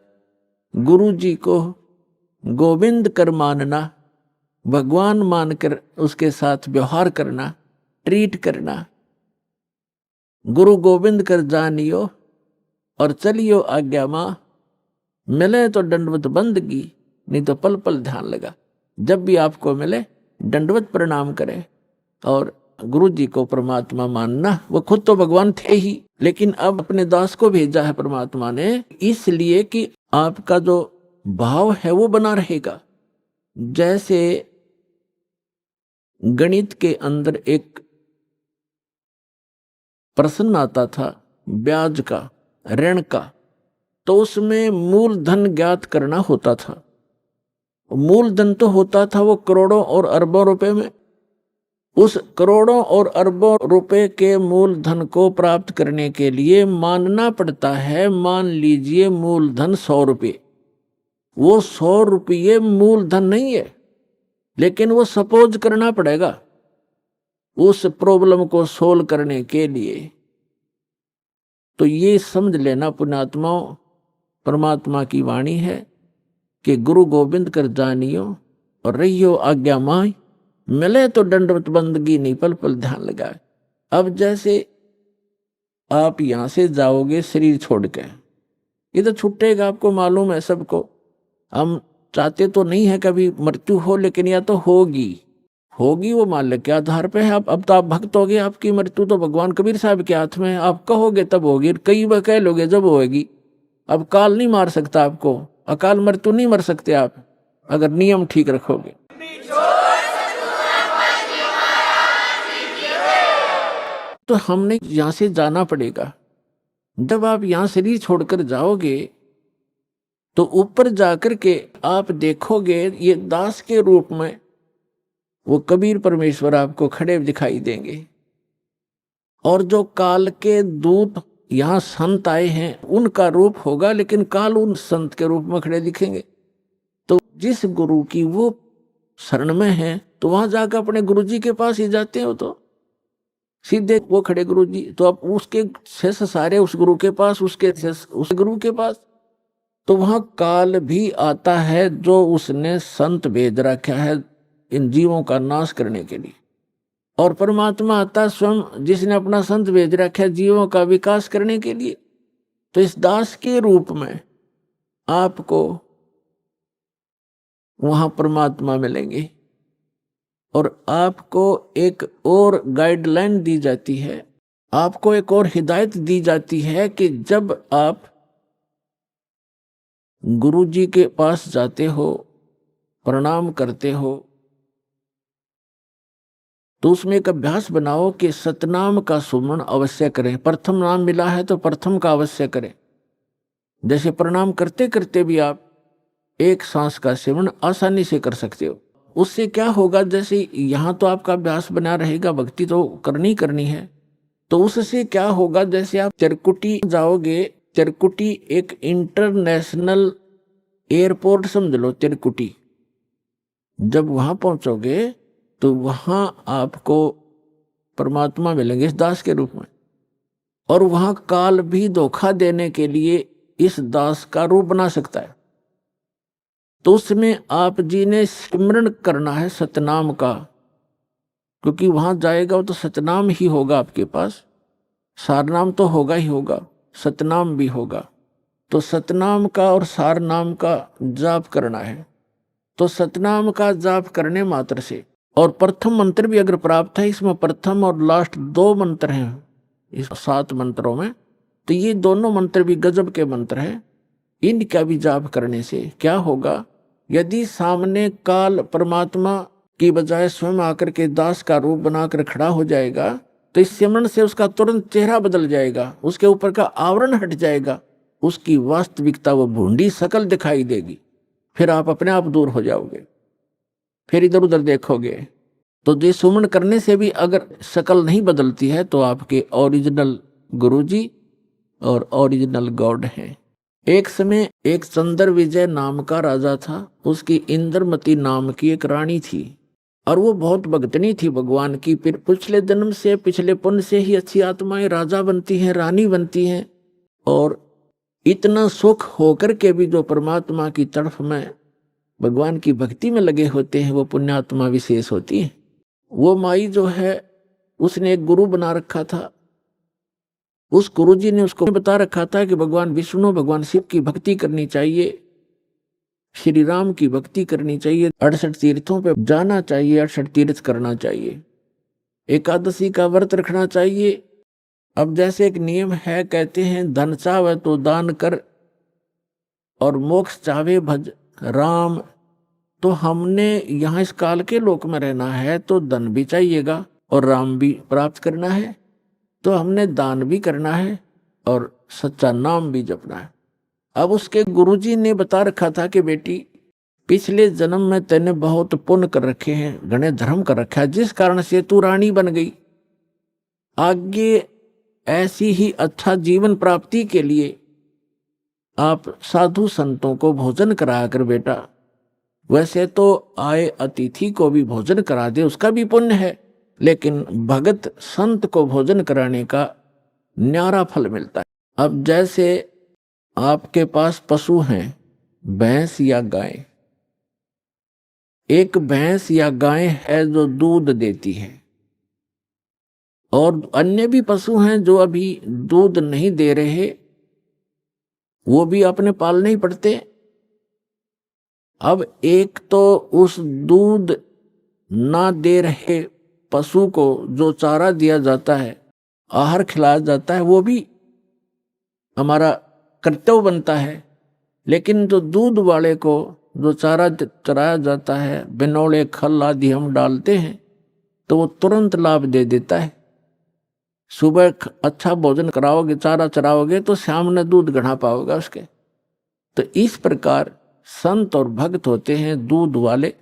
गुरु जी को गोविंद कर मानना, भगवान मानकर उसके साथ व्यवहार करना, ट्रीट करना। गुरु गोविंद कर जानियो और चलियो आज्ञा माँ, मिले तो दंडवत बंदगी, नहीं तो पल पल ध्यान लगा। जब भी आपको मिले दंडवत प्रणाम करें और गुरु जी को परमात्मा मानना। वो खुद तो भगवान थे ही, लेकिन अब अपने दास को भेजा है परमात्मा ने, इसलिए कि आपका जो भाव है वो बना रहेगा। जैसे गणित के अंदर एक प्रश्न आता था ब्याज का, ऋण का, तो उसमें मूलधन ज्ञात करना होता था। मूलधन तो होता था वो करोड़ों और अरबों रुपए में। उस करोड़ों और अरबों रुपए के मूलधन को प्राप्त करने के लिए मानना पड़ता है, मान लीजिए मूलधन 100 रुपये। वो 100 रुपये मूलधन नहीं है, लेकिन वो सपोज करना पड़ेगा उस प्रॉब्लम को सोल्व करने के लिए। तो ये समझ लेना पुण्यात्माओं, परमात्मा की वाणी है कि गुरु गोविंद कर जानियो और रहियो आज्ञा माय, मिले तो दंडवत बंदगी, नहीं पल पल ध्यान लगाए। अब जैसे आप यहां से जाओगे शरीर छोड़ के, ये तो छूटेगा, आपको मालूम है सबको। हम चाहते तो नहीं है कभी मृत्यु हो, लेकिन या तो होगी वो मालिक के आधार पे है। अब तो आप भक्त हो गए, आपकी मृत्यु तो भगवान कबीर साहब के हाथ में है। आप कहोगे तब होगी, कई बार कह लोगे जब होगी। अब काल नहीं मार सकता आपको, अकाल मृत्यु नहीं मर सकते आप, अगर नियम ठीक रखोगे। तो हमने यहां से जाना पड़ेगा। जब आप यहां शरीर छोड़कर जाओगे तो ऊपर जाकर के आप देखोगे ये दास के रूप में वो कबीर परमेश्वर आपको खड़े दिखाई देंगे। और जो काल के दूत यहाँ संत आए हैं उनका रूप होगा, लेकिन काल उन संत के रूप में खड़े दिखेंगे। तो जिस गुरु की वो शरण में हैं तो वहां जाकर अपने गुरुजी के पास ही जाते हो, तो सीधे वो खड़े गुरुजी, तो अब उसके शेष सारे उस गुरु के पास, उसके शेष उस गुरु के पास। तो वहां काल भी आता है जो उसने संत भेज रखा है इन जीवों का नाश करने के लिए, और परमात्मा आता स्वयं जिसने अपना संत भेज रखा है जीवों का विकास करने के लिए। तो इस दास के रूप में आपको वहां परमात्मा मिलेंगे, और आपको एक और गाइडलाइन दी जाती है, आपको एक और हिदायत दी जाती है कि जब आप गुरु जी के पास जाते हो, प्रणाम करते हो, तो उसमें एक अभ्यास बनाओ कि सतनाम का सुमरण अवश्य करें। प्रथम नाम मिला है तो प्रथम का अवश्य करें। जैसे प्रणाम करते करते भी आप एक सांस का सेवन आसानी से कर सकते हो। उससे क्या होगा, जैसे यहाँ तो आपका अभ्यास बना रहेगा, भक्ति तो करनी है, तो उससे क्या होगा, जैसे आप चिरकुटी जाओगे, चिरकुटी एक इंटरनेशनल एयरपोर्ट समझ लो चिरकुटी। जब वहां पहुंचोगे तो वहां आपको परमात्मा मिलेंगे इस दास के रूप में, और वहां काल भी धोखा देने के लिए इस दास का रूप बना सकता है। तो उसमें आप जी ने स्मरण करना है सतनाम का, क्योंकि वहां जाएगा तो सतनाम ही होगा आपके पास, सारनाम तो होगा ही होगा, सतनाम भी होगा। तो सतनाम का और सारनाम का जाप करना है। तो सतनाम का जाप करने मात्र से, और प्रथम मंत्र भी अगर प्राप्त है, इसमें प्रथम और लास्ट 2 मंत्र हैं इस 7 मंत्रों में, तो ये दोनों मंत्र भी गजब के मंत्र हैं। इनका भी जाप करने से क्या होगा, यदि सामने काल परमात्मा की बजाय स्वयं आकर के दास का रूप बनाकर खड़ा हो जाएगा, तो इस सिमरन से उसका तुरंत चेहरा बदल जाएगा, उसके ऊपर का आवरण हट जाएगा, उसकी वास्तविकता वो भूंडी शकल दिखाई देगी। फिर आप अपने आप दूर हो जाओगे, फिर इधर उधर देखोगे। तो ये सुमन करने से भी अगर शकल नहीं बदलती है तो आपके ओरिजिनल गुरुजी और ओरिजिनल गॉड हैं। एक समय एक चंद्र विजय नाम का राजा था, उसकी इंद्रमती नाम की एक रानी थी, और वो बहुत भक्तनी थी भगवान की। फिर पिछले जन्म से, पिछले पुण्य से ही अच्छी आत्माएं राजा बनती हैं, रानी बनती हैं, और इतना सुख होकर के भी जो परमात्मा की तरफ में भगवान की भक्ति में लगे होते हैं वो पुण्यात्मा विशेष होती है। वो माई जो है उसने एक गुरु बना रखा था, उस गुरुजी ने उसको बता रखा था कि भगवान विष्णु, भगवान शिव की भक्ति करनी चाहिए, श्री राम की भक्ति करनी चाहिए, 68 तीर्थों पे जाना चाहिए, 68 तीर्थ करना चाहिए, एकादशी का व्रत रखना चाहिए। अब जैसे एक नियम है, कहते हैं धन चाहे तो दान कर और मोक्ष चाहे भज राम। तो हमने यहाँ इस काल के लोक में रहना है तो धन भी चाहिएगा और राम भी प्राप्त करना है, तो हमने दान भी करना है और सच्चा नाम भी जपना है। अब उसके गुरुजी ने बता रखा था कि बेटी पिछले जन्म में तेने बहुत पुण्य कर रखे हैं, घने धर्म कर रखा है, जिस कारण से तू रानी बन गई। आगे ऐसी ही अच्छा जीवन प्राप्ति के लिए आप साधु संतों को भोजन करा कर बेटा, वैसे तो आए अतिथि को भी भोजन करा दे, उसका भी पुण्य है, लेकिन भगत संत को भोजन कराने का न्यारा फल मिलता है। अब जैसे आपके पास पशु हैं, भैंस या गाय, एक भैंस या गाय है जो दूध देती है, और अन्य भी पशु हैं जो अभी दूध नहीं दे रहे, वो भी अपने पालने ही पड़ते। अब एक तो उस दूध ना दे रहे पशु को जो चारा दिया जाता है, आहार खिलाया जाता है, वो भी हमारा कर्तव्य बनता है, लेकिन जो दूध वाले को जो चारा चराया जाता है, बिनौले खल आदि हम डालते हैं, तो वो तुरंत लाभ दे देता है। सुबह अच्छा भोजन कराओगे, चारा चराओगे, तो शाम में दूध घड़ा पाओगे उसके। तो इस प्रकार संत और भक्त होते हैं दूध वाले,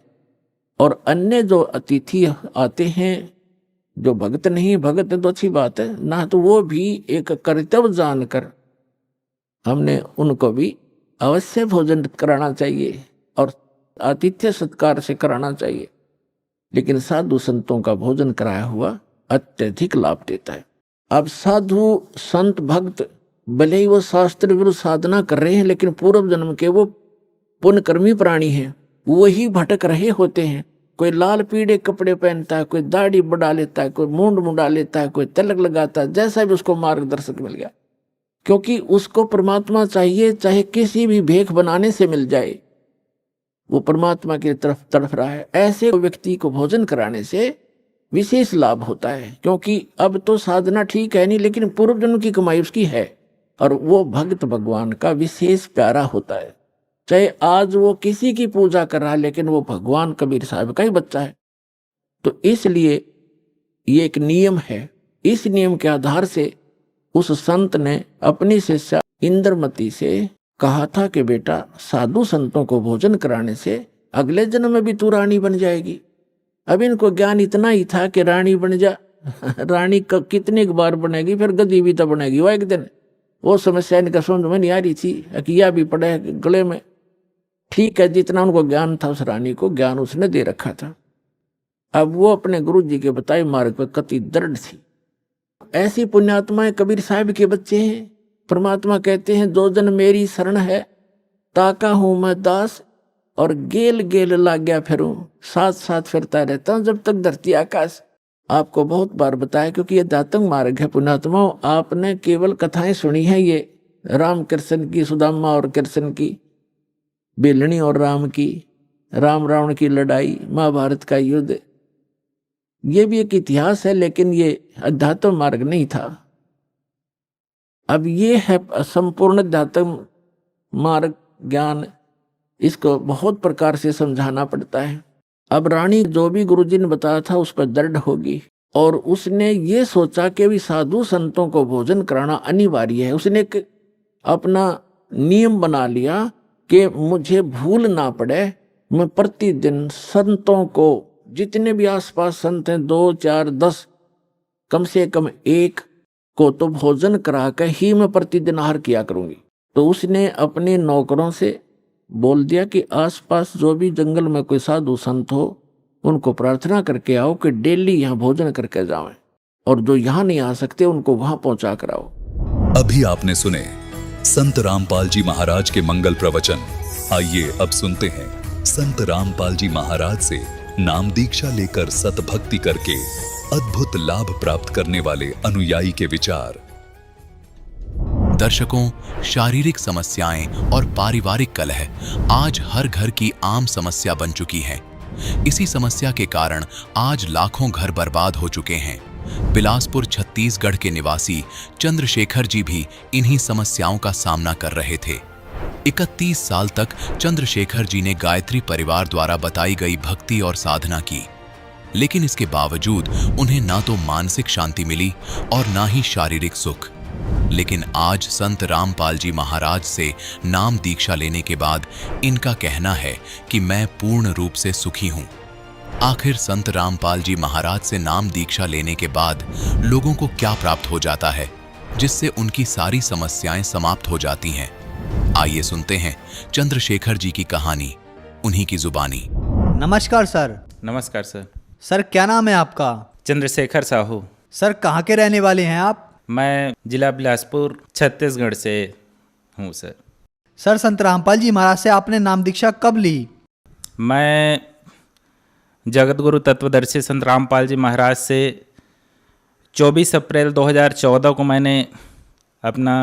और अन्य जो अतिथि आते हैं जो भक्त नहीं, भक्त है तो अच्छी बात है ना, तो वो भी एक कर्तव्य जानकर हमने उनको भी अवश्य भोजन कराना चाहिए। और आतिथ्य सत्कार से कराना चाहिए, लेकिन साधु संतों का भोजन कराया हुआ अत्यधिक लाभ देता है। अब साधु संत भक्त भले ही वो शास्त्र विरुद्ध साधना कर रहे हैं, लेकिन पूर्व जन्म के वो पुण्यकर्मी प्राणी हैं, वही भटक रहे होते हैं। कोई लाल पीले कपड़े पहनता है, कोई दाढ़ी बढ़ा लेता है, कोई मूंड मुंडा लेता है, कोई तिलक लगाता है, जैसा भी उसको मार्गदर्शक मिल गया, क्योंकि उसको परमात्मा चाहिए, चाहे किसी भी भेख बनाने से मिल जाए, वो परमात्मा की तरफ तड़फ रहा है। ऐसे व्यक्ति को भोजन कराने से विशेष लाभ होता है, क्योंकि अब तो साधना ठीक है नहीं, लेकिन पूर्व जन्म की कमाई उसकी है, और वो भक्त भगवान का विशेष प्यारा होता है। चाहे आज वो किसी की पूजा कर रहा है, लेकिन वो भगवान कबीर साहब का ही बच्चा है। तो इसलिए ये एक नियम है। इस नियम के आधार से उस संत ने अपनी शिष्या इंद्रमती से कहा था कि बेटा, साधु संतों को भोजन कराने से अगले जन्म में भी तू रानी बन जाएगी। अब इनको ज्ञान इतना ही था कि रानी बन जा, रानी कितनी बार बनेगी, फिर गद्दी भी तो बनेगी वो एक दिन। वो समस्या इनका समझ में नहीं आ रही थी, अकिया भी पड़े गले में। ठीक है, जितना उनको ज्ञान था उस रानी को ज्ञान उसने दे रखा था। अब वो अपने गुरु जी के बताए मार्ग पर कति दृढ़ थी। ऐसी पुण्यात्माएं कबीर साहब के बच्चे हैं। परमात्मा कहते हैं, दो जन मेरी शरण है, ताका हूं मैं दास, और गेल गेल लाग गया फिरूं, साथ साथ फिरता रहता हूं जब तक धरती आकाश। आपको बहुत बार बताया, क्योंकि ये दातंग मार्ग है पुण्यात्माओं। आपने केवल कथाएं सुनी है, ये राम कृष्ण की, सुदामा और कृष्ण की, बेलनी और राम की, राम रावण की लड़ाई, महाभारत का युद्ध, ये भी एक इतिहास है, लेकिन ये अध्यात्म मार्ग नहीं था। अब ये है संपूर्ण अध्यात्म मार्ग ज्ञान। इसको बहुत प्रकार से समझाना पड़ता है। अब रानी जो भी गुरुजी ने बताया था उस पर दृढ़ होगी, और उसने ये सोचा कि भी साधु संतों को भोजन कराना अनिवार्य है। उसने एक अपना नियम बना लिया कि मुझे भूल ना पड़े, मैं प्रतिदिन संतों को, जितने भी आसपास संत हैं, 2, 4, 10, कम से कम एक को तो भोजन करा कर ही मैं प्रतिदिन आहार किया करूंगी। तो उसने अपने नौकरों से बोल दिया कि आसपास जो भी जंगल में कोई साधु संत हो, उनको प्रार्थना करके आओ कि डेली यहाँ भोजन करके जाएं, और जो यहाँ नहीं आ सकते उनको वहां पहुंचा कर आओ। अभी आपने सुने संत रामपाल जी महाराज के मंगल प्रवचन। आइए अब सुनते हैं संत रामपाल जी महाराज से नाम दीक्षा लेकर सतभक्ति करके अद्भुत लाभ प्राप्त करने वाले अनुयायी के विचार। दर्शकों, शारीरिक समस्याएं और पारिवारिक कलह आज हर घर की आम समस्या बन चुकी है। इसी समस्या के कारण आज लाखों घर बर्बाद हो चुके हैं। बिलासपुर छत्तीसगढ़ के निवासी चंद्रशेखर जी भी इन्हीं समस्याओं का सामना कर रहे थे। 31 साल तक चंद्रशेखर जी ने गायत्री परिवार द्वारा बताई गई भक्ति और साधना की, लेकिन इसके बावजूद उन्हें ना तो मानसिक शांति मिली और ना ही शारीरिक सुख। लेकिन आज संत रामपाल जी महाराज से नाम दीक्षा लेने के बाद इनका कहना है कि मैं पूर्ण रूप से सुखी हूं। आखिर संत रामपाल जी महाराज से नाम दीक्षा लेने के बाद लोगों को क्या प्राप्त हो जाता है, जिससे उनकी सारी समस्याएं समाप्त हो जाती हैं? आइए सुनते हैं चंद्रशेखर जी की कहानी, उन्हीं की जुबानी। नमस्कार सर। नमस्कार सर। सर क्या नाम है आपका? चंद्रशेखर साहू। सर कहाँ के रहने वाले हैं आप? मैं जिला बिलासपुर छत्तीसगढ़ से हूँ सर। सर संत रामपाल जी महाराज से आपने नाम दीक्षा कब ली? मैं जगत गुरु तत्वदर्शी संत रामपाल जी महाराज से 24 अप्रैल 2014 को मैंने अपना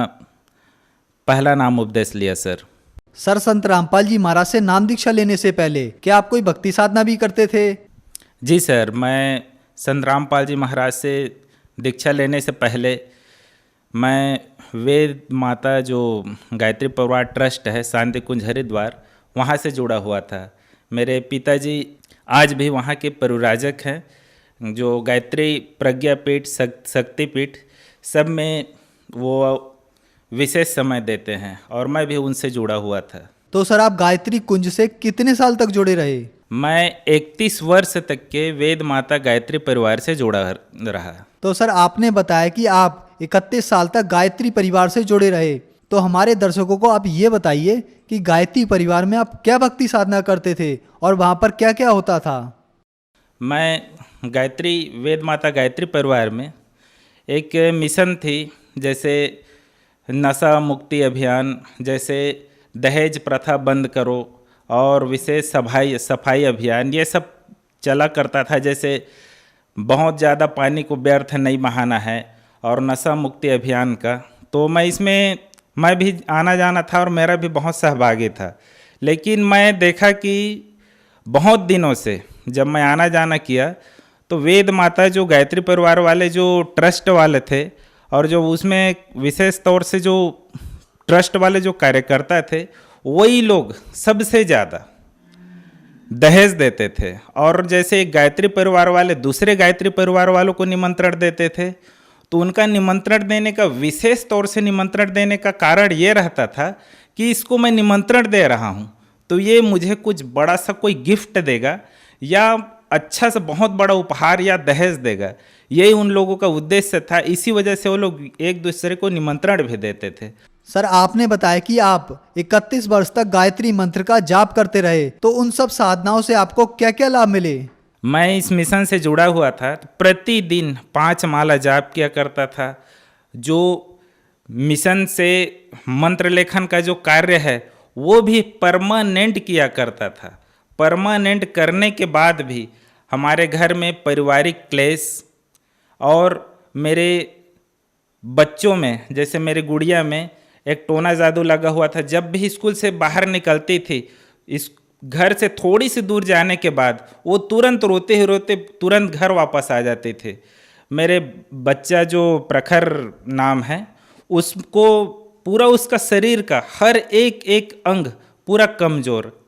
पहला नाम उपदेश लिया सर। सर संत रामपाल जी महाराज से नाम दीक्षा लेने से पहले क्या आप कोई भक्ति साधना भी करते थे? जी सर, मैं संत रामपाल जी महाराज से दीक्षा लेने से पहले मैं वेद माता जो गायत्री परिवार ट्रस्ट है शांति कुंज हरिद्वार, वहाँ से जुड़ा हुआ था। मेरे पिताजी आज भी वहाँ के परिव्राजक हैं, जो गायत्री प्रज्ञापीठ शक्तिपीठ सब में वो विशेष समय देते हैं, और मैं भी उनसे जुड़ा हुआ था। तो सर आप गायत्री कुंज से कितने साल तक जुड़े रहे? मैं 31 वर्ष तक के वेद माता गायत्री परिवार से जुड़ा रहा। तो सर आपने बताया कि आप 31 साल तक गायत्री परिवार से जुड़े रहे, तो हमारे दर्शकों को आप ये बताइए कि गायत्री परिवार में आप क्या भक्ति साधना करते थे और वहाँ पर क्या क्या होता था। मैं गायत्री वेद माता गायत्री परिवार में एक मिशन थी, जैसे नशा मुक्ति अभियान, जैसे दहेज प्रथा बंद करो और विशेष सफाई अभियान, ये सब चला करता था। जैसे बहुत ज़्यादा पानी को व्यर्थ नहीं बहाना है और नशा मुक्ति अभियान का, तो मैं भी आना जाना था और मेरा भी बहुत सहभागी था। लेकिन मैं देखा कि बहुत दिनों से जब मैं आना जाना किया तो वेद माता जो गायत्री परिवार वाले जो ट्रस्ट वाले थे और जो उसमें विशेष तौर से जो ट्रस्ट वाले जो कार्यकर्ता थे, वही लोग सबसे ज़्यादा दहेज देते थे। और जैसे एक गायत्री परिवार वाले दूसरे गायत्री परिवार वालों को निमंत्रण देते थे, तो उनका निमंत्रण देने का, विशेष तौर से निमंत्रण देने का कारण ये रहता था कि इसको मैं निमंत्रण दे रहा हूँ तो ये मुझे कुछ बड़ा सा कोई गिफ्ट देगा या अच्छा सा बहुत बड़ा उपहार या दहेज देगा। यही उन लोगों का उद्देश्य था। इसी वजह से वो लोग एक दूसरे को निमंत्रण भी देते थे। सर, आपने बताया कि आप 31 वर्ष तक गायत्री मंत्र का जाप करते रहे, तो उन सब साधनाओं से आपको क्या क्या लाभ मिले? मैं इस मिशन से जुड़ा हुआ था तो प्रतिदिन 5 माला जाप किया करता था। जो मिशन से मंत्र लेखन का जो कार्य है वो भी परमानेंट किया करता था। परमानेंट करने के बाद भी हमारे घर में पारिवारिक क्लेश और मेरे बच्चों में, जैसे मेरी गुड़िया में एक टोना जादू लगा हुआ था। जब भी स्कूल से बाहर निकलती थी, इस घर से थोड़ी सी दूर जाने के बाद वो तुरंत रोते ही रोते तुरंत घर वापस आ जाते थे। मेरे बच्चा जो प्रखर नाम है, उसको पूरा उसका शरीर का हर एक अंग पूरा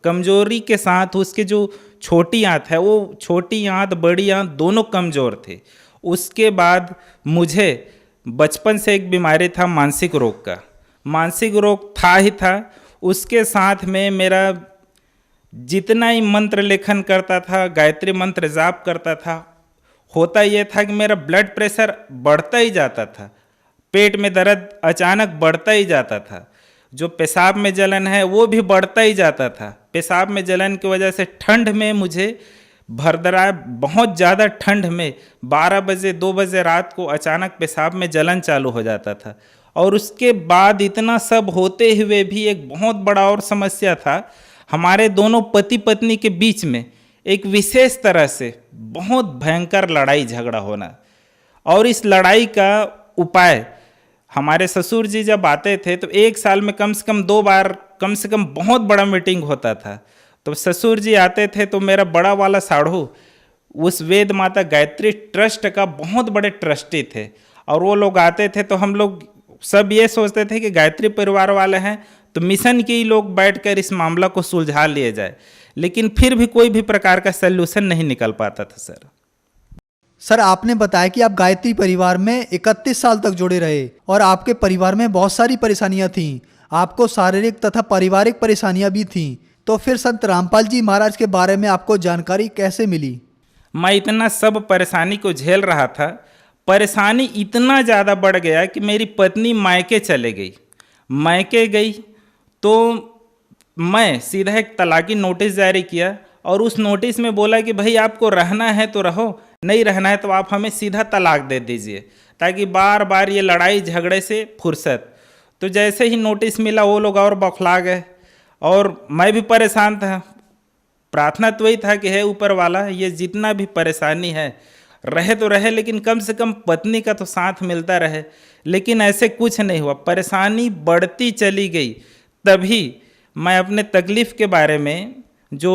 कमजोरी के साथ उसके जो छोटी आंत है, वो छोटी आंत बड़ी आंत दोनों कमज़ोर थे। उसके बाद मुझे बचपन से एक बीमारी था मानसिक रोग का। मानसिक रोग था ही था, उसके साथ में मेरा जितना ही मंत्र लेखन करता था, गायत्री मंत्र जाप करता था, होता यह था कि मेरा ब्लड प्रेशर बढ़ता ही जाता था, पेट में दर्द अचानक बढ़ता ही जाता था, जो पेशाब में जलन है वो भी बढ़ता ही जाता था। पेशाब में जलन की वजह से ठंड में मुझे भरदरा, बहुत ज़्यादा ठंड में 12 बजे 2 बजे रात को अचानक पेशाब में जलन चालू हो जाता था। और उसके बाद इतना सब होते हुए भी एक बहुत बड़ा और समस्या था, हमारे दोनों पति पत्नी के बीच में एक विशेष तरह से बहुत भयंकर लड़ाई झगड़ा होना। और इस लड़ाई का उपाय हमारे ससुर जी जब आते थे तो एक साल में कम से कम 2 बार कम से कम बहुत बड़ा मीटिंग होता था। तो ससुर जी आते थे तो मेरा बड़ा वाला साढ़ू उस वेद माता गायत्री ट्रस्ट का बहुत बड़े ट्रस्टी थे, और वो लोग आते थे तो हम लोग सब ये सोचते थे कि गायत्री परिवार वाले हैं तो मिशन के ही लोग बैठकर इस मामला को सुलझा लिए जाए, लेकिन फिर भी कोई भी प्रकार का सल्यूशन नहीं निकल पाता था। सर, आपने बताया कि आप गायत्री परिवार में 31 साल तक जुड़े रहे और आपके परिवार में बहुत सारी परेशानियां थीं, आपको शारीरिक तथा पारिवारिक परेशानियां भी थीं। तो फिर संत रामपाल जी महाराज के बारे में आपको जानकारी कैसे मिली? मैं इतना सब परेशानी को झेल रहा था, परेशानी इतना ज़्यादा बढ़ गया कि मेरी पत्नी मायके चले गई। मायके गई तो मैं सीधा एक तलाकी नोटिस जारी किया और उस नोटिस में बोला कि भाई आपको रहना है तो रहो, नहीं रहना है तो आप हमें सीधा तलाक दे दीजिए, ताकि बार बार ये लड़ाई झगड़े से फुर्सत। तो जैसे ही नोटिस मिला वो लोग और बौखला गए और मैं भी परेशान था। प्रार्थना तो वही था कि हे ऊपर वाला, ये जितना भी परेशानी है रहे तो रहे, लेकिन कम से कम पत्नी का तो साथ मिलता रहे। लेकिन ऐसे कुछ नहीं हुआ, परेशानी बढ़ती चली गई। तभी मैं अपने तकलीफ़ के बारे में जो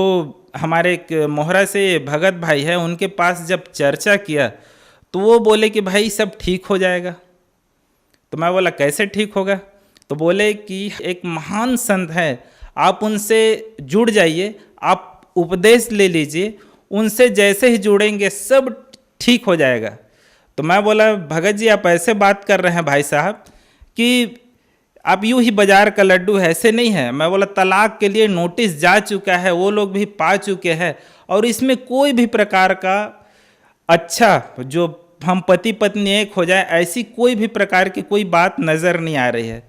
हमारे एक मोहरा से भगत भाई है उनके पास जब चर्चा किया तो वो बोले कि भाई सब ठीक हो जाएगा। तो मैं बोला कैसे ठीक होगा? तो बोले कि एक महान संत है, आप उनसे जुड़ जाइए, आप उपदेश ले लीजिए, उनसे जैसे ही जुड़ेंगे सब ठीक हो जाएगा। तो मैं बोला भगत जी आप ऐसे बात कर रहे हैं भाई साहब कि आप यूं ही बाजार का लड्डू है, ऐसे नहीं है। मैं बोला तलाक के लिए नोटिस जा चुका है, वो लोग भी पा चुके हैं और इसमें कोई भी प्रकार का अच्छा जो हम पति पत्नी एक हो जाए ऐसी कोई भी प्रकार की कोई बात नज़र नहीं आ रही है।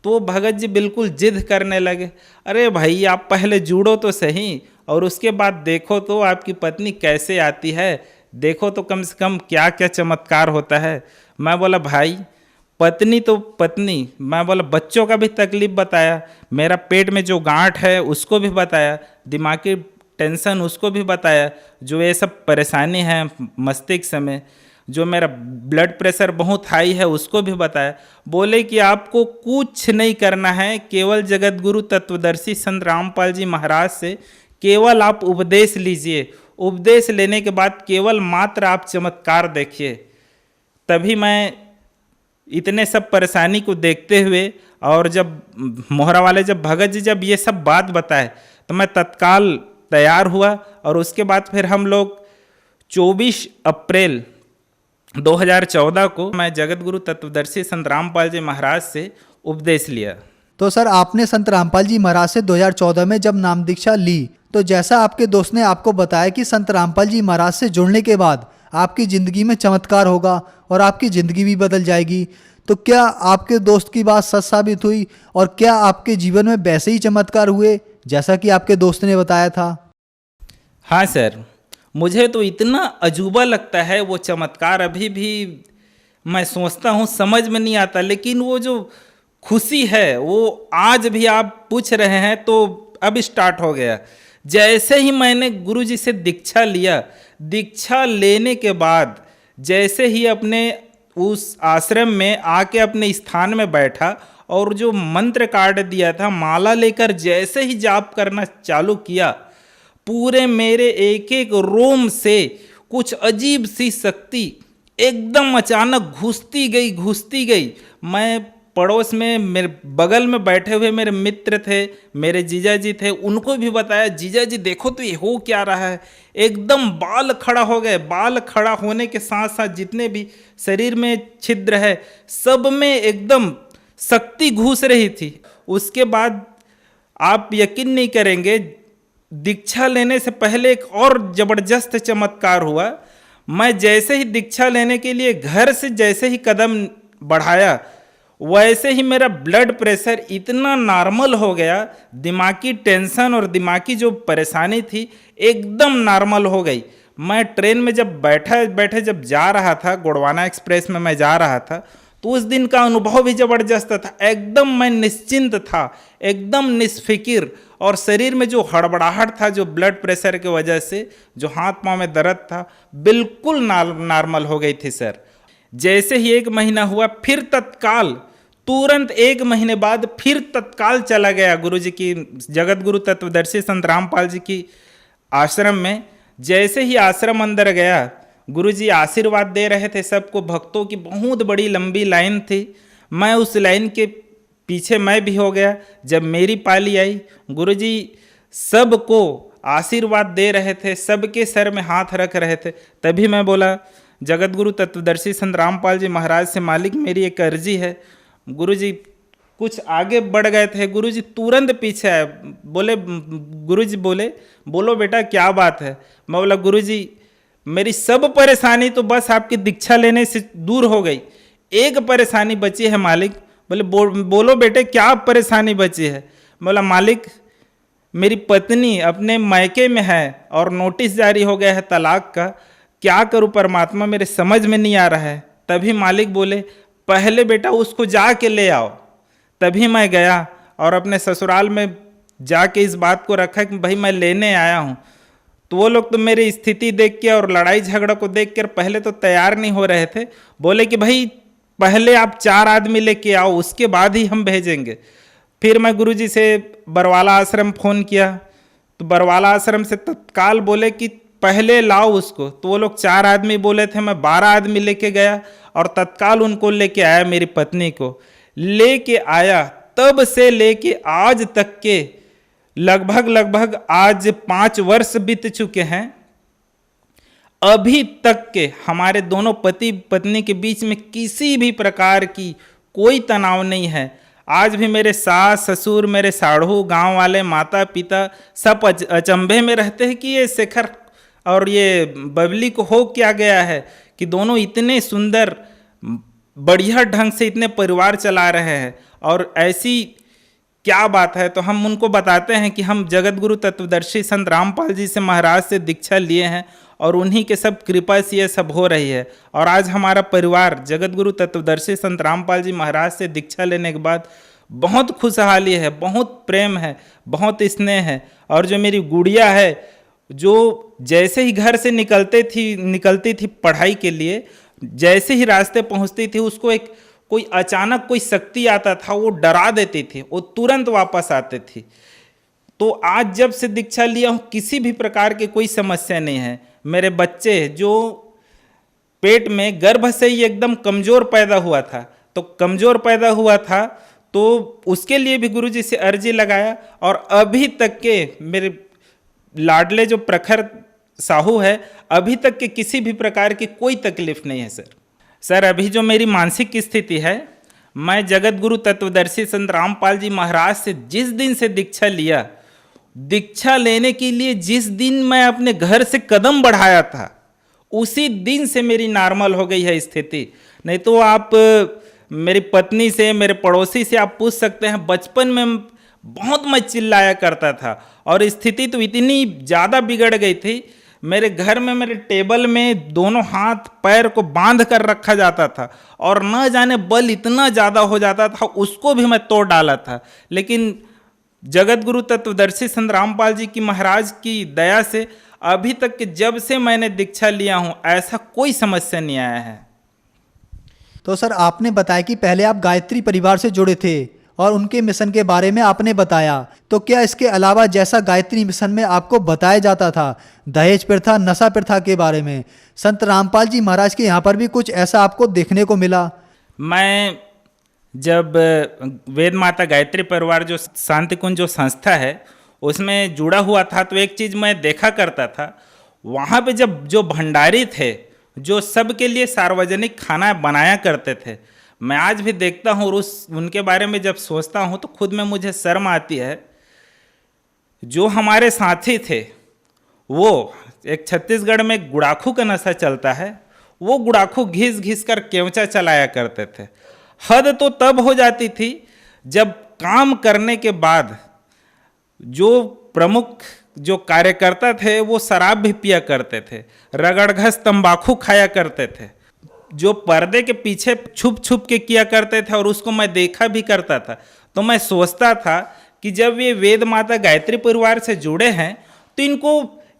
तो भगत जी बिल्कुल जिद करने लगे, अरे भाई आप पहले जुड़ो तो सही और उसके बाद देखो तो आपकी पत्नी कैसे आती है, देखो तो कम से कम क्या क्या चमत्कार होता है। मैं बोला भाई पत्नी तो पत्नी, मैं बोला बच्चों का भी तकलीफ बताया, मेरा पेट में जो गांठ है उसको भी बताया, दिमागी टेंशन उसको भी बताया, जो ये सब परेशानी है मस्तिष्क में, जो मेरा ब्लड प्रेशर बहुत हाई है उसको भी बताया। बोले कि आपको कुछ नहीं करना है, केवल जगत गुरु तत्वदर्शी संत रामपाल जी महाराज से केवल आप उपदेश लीजिए, उपदेश लेने के बाद केवल मात्र आप चमत्कार देखिए। तभी मैं इतने सब परेशानी को देखते हुए और जब मोहरा वाले जब भगत जी जब ये सब बात बताए तो मैं तत्काल तैयार हुआ और उसके बाद फिर हम लोग 24 अप्रैल 2014 को मैं जगत गुरु तत्वदर्शी संत रामपाल जी महाराज से उपदेश लिया। तो सर आपने संत रामपाल जी महाराज से 2014 में जब नाम दीक्षा ली, तो जैसा आपके दोस्त ने आपको बताया कि संत रामपाल जी महाराज से जुड़ने के बाद आपकी ज़िंदगी में चमत्कार होगा और आपकी ज़िंदगी भी बदल जाएगी, तो क्या आपके दोस्त की बात सच साबित हुई और क्या आपके जीवन में वैसे ही चमत्कार हुए जैसा कि आपके दोस्त ने बताया था? हाँ सर, मुझे तो इतना अजूबा लगता है वो चमत्कार, अभी भी मैं सोचता हूँ समझ में नहीं आता, लेकिन वो जो खुशी है वो आज भी आप पूछ रहे हैं तो अब स्टार्ट हो गया। जैसे ही मैंने गुरुजी से दीक्षा लिया, दीक्षा लेने के बाद जैसे ही अपने उस आश्रम में आके अपने स्थान में बैठा और जो मंत्र कार्ड दिया था माला लेकर जैसे ही जाप करना चालू किया, पूरे मेरे एक एक रोम से कुछ अजीब सी शक्ति एकदम अचानक घुसती गई। मैं पड़ोस में मेरे बगल में बैठे हुए मेरे मित्र थे, मेरे जीजा जी थे, उनको भी बताया, जीजा जी देखो तो ये हो क्या रहा है। एकदम बाल खड़ा हो गए। बाल खड़ा होने के साथ साथ जितने भी शरीर में छिद्र है सब में एकदम शक्ति घुस रही थी। उसके बाद आप यकीन नहीं करेंगे, दीक्षा लेने से पहले एक और ज़बरदस्त चमत्कार हुआ। मैं जैसे ही दीक्षा लेने के लिए घर से जैसे ही कदम बढ़ाया, वैसे ही मेरा ब्लड प्रेशर इतना नॉर्मल हो गया, दिमागी टेंशन और दिमागी जो परेशानी थी एकदम नॉर्मल हो गई। मैं ट्रेन में जब बैठे जब जा रहा था, गोंडवाना एक्सप्रेस में मैं जा रहा था, तो उस दिन का अनुभव भी ज़बरदस्त था। एकदम मैं निश्चिंत था, एकदम निस्फिकिर, और शरीर में जो हड़बड़ाहट था जो ब्लड प्रेशर की वजह से जो हाथ पांव में दर्द था बिल्कुल नॉर्मल हो गई थी सर। जैसे ही 1 महीना हुआ फिर तत्काल तुरंत 1 महीने बाद फिर तत्काल चला गया गुरुजी की जगत गुरु तत्वदर्शी संत रामपाल जी की आश्रम में। जैसे ही आश्रम अंदर गया, गुरुजी आशीर्वाद दे रहे थे सबको, भक्तों की बहुत बड़ी लंबी लाइन थी। मैं उस लाइन के पीछे मैं भी हो गया। जब मेरी पाली आई, गुरुजी सबको आशीर्वाद दे रहे थे, सबके सर में हाथ रख रहे थे। तभी मैं बोला, जगत गुरु तत्वदर्शी संत रामपाल जी महाराज से, मालिक मेरी एक अर्जी है। गुरुजी कुछ आगे बढ़ गए थे, गुरुजी तुरंत पीछे आए, बोले, गुरुजी बोले, बोलो बेटा क्या बात है। मैं बोला, गुरुजी मेरी सब परेशानी तो बस आपकी दीक्षा लेने से दूर हो गई, एक परेशानी बची है मालिक। बोले बोलो बेटे क्या परेशानी बची है। बोला, मालिक मेरी पत्नी अपने मायके में है और नोटिस जारी हो गया है तलाक का, क्या करूं परमात्मा, मेरे समझ में नहीं आ रहा है। तभी मालिक बोले, पहले बेटा उसको जाके ले आओ। तभी मैं गया और अपने ससुराल में जाके इस बात को रखा कि भाई मैं लेने आया हूँ। तो वो लोग तो मेरी स्थिति देख के और लड़ाई झगड़ा को देख कर पहले तो तैयार नहीं हो रहे थे। बोले कि भाई पहले आप 4 आदमी लेके आओ, उसके बाद ही हम भेजेंगे। फिर मैं गुरुजी से बरवाला आश्रम फ़ोन किया, तो बरवाला आश्रम से तत्काल बोले कि पहले लाओ उसको। तो वो लोग 4 आदमी बोले थे, मैं 12 आदमी लेके गया और तत्काल उनको लेके आया, मेरी पत्नी को लेके आया। तब से लेके आज तक के लगभग आज 5 वर्ष बीत चुके हैं। अभी तक के हमारे दोनों पति पत्नी के बीच में किसी भी प्रकार की कोई तनाव नहीं है। आज भी मेरे सास ससुर, मेरे साढ़ू, गांव वाले, माता पिता सब अचंभे में रहते हैं कि ये शेखर और ये बबली को हो क्या गया है कि दोनों इतने सुंदर बढ़िया ढंग से इतने परिवार चला रहे हैं। और ऐसी क्या बात है, तो हम उनको बताते हैं कि हम जगत गुरु तत्वदर्शी संत रामपाल जी से महाराज से दीक्षा लिए हैं और उन्हीं के सब कृपा से ये सब हो रही है। और आज हमारा परिवार जगत गुरु तत्वदर्शी संत रामपाल जी महाराज से दीक्षा लेने के बाद बहुत खुशहाली है, बहुत प्रेम है, बहुत स्नेह है। और जो मेरी गुड़िया है, जो जैसे ही घर से निकलती थी पढ़ाई के लिए, जैसे ही रास्ते पहुंचती थी उसको कोई अचानक कोई शक्ति आता था, वो डरा देती थी, वो तुरंत वापस आती थी। तो आज जब से दीक्षा लिया हूँ किसी भी प्रकार की कोई समस्या नहीं है। मेरे बच्चे जो पेट में गर्भ से ही एकदम कमज़ोर पैदा हुआ था, तो उसके लिए भी गुरुजी से अर्जी लगाया और अभी तक के मेरे लाडले जो प्रखर साहू है, अभी तक के किसी भी प्रकार की कोई तकलीफ नहीं है सर। अभी जो मेरी मानसिक स्थिति है, मैं जगत गुरु तत्वदर्शी संत रामपाल जी महाराज से जिस दिन से दीक्षा लिया, दीक्षा लेने के लिए जिस दिन मैं अपने घर से कदम बढ़ाया था, उसी दिन से मेरी नॉर्मल हो गई है स्थिति। नहीं तो आप मेरी पत्नी से, मेरे पड़ोसी से आप पूछ सकते हैं, बचपन में बहुत मैं चिल्लाया करता था और स्थिति तो इतनी ज़्यादा बिगड़ गई थी, मेरे घर में मेरे टेबल में दोनों हाथ पैर को बांध कर रखा जाता था और न जाने बल इतना ज़्यादा हो जाता था, उसको भी मैं तोड़ डाला था। लेकिन जगत गुरु तत्वदर्शी संत रामपाल जी की महाराज की दया से अभी तक के जब से मैंने दीक्षा लिया हूँ ऐसा कोई समस्या नहीं आया है। तो सर आपने बताया कि पहले आप गायत्री परिवार से जुड़े थे और उनके मिशन के बारे में आपने बताया, तो क्या इसके अलावा जैसा गायत्री मिशन में आपको बताया जाता था दहेज प्रथा, नशा प्रथा के बारे में, संत रामपाल जी महाराज के यहाँ पर भी कुछ ऐसा आपको देखने को मिला? मैं जब वेद माता गायत्री परिवार जो शांति कुंज जो संस्था है उसमें जुड़ा हुआ था, तो एक चीज़ मैं देखा करता था, वहाँ पे जब जो भंडारी थे जो सबके लिए सार्वजनिक खाना बनाया करते थे, मैं आज भी देखता हूँ और उनके बारे में जब सोचता हूँ तो खुद में मुझे शर्म आती है। जो हमारे साथी थे, वो एक छत्तीसगढ़ में गुड़ाखू का नशा चलता है, वो गुड़ाखू घिस घिस कर केवचा चलाया करते थे। हद तो तब हो जाती थी जब काम करने के बाद जो प्रमुख जो कार्यकर्ता थे वो शराब भी पिया करते थे, रगड़घस तंबाकू खाया करते थे, जो पर्दे के पीछे छुप छुप के किया करते थे और उसको मैं देखा भी करता था। तो मैं सोचता था कि जब ये वेद माता गायत्री परिवार से जुड़े हैं तो इनको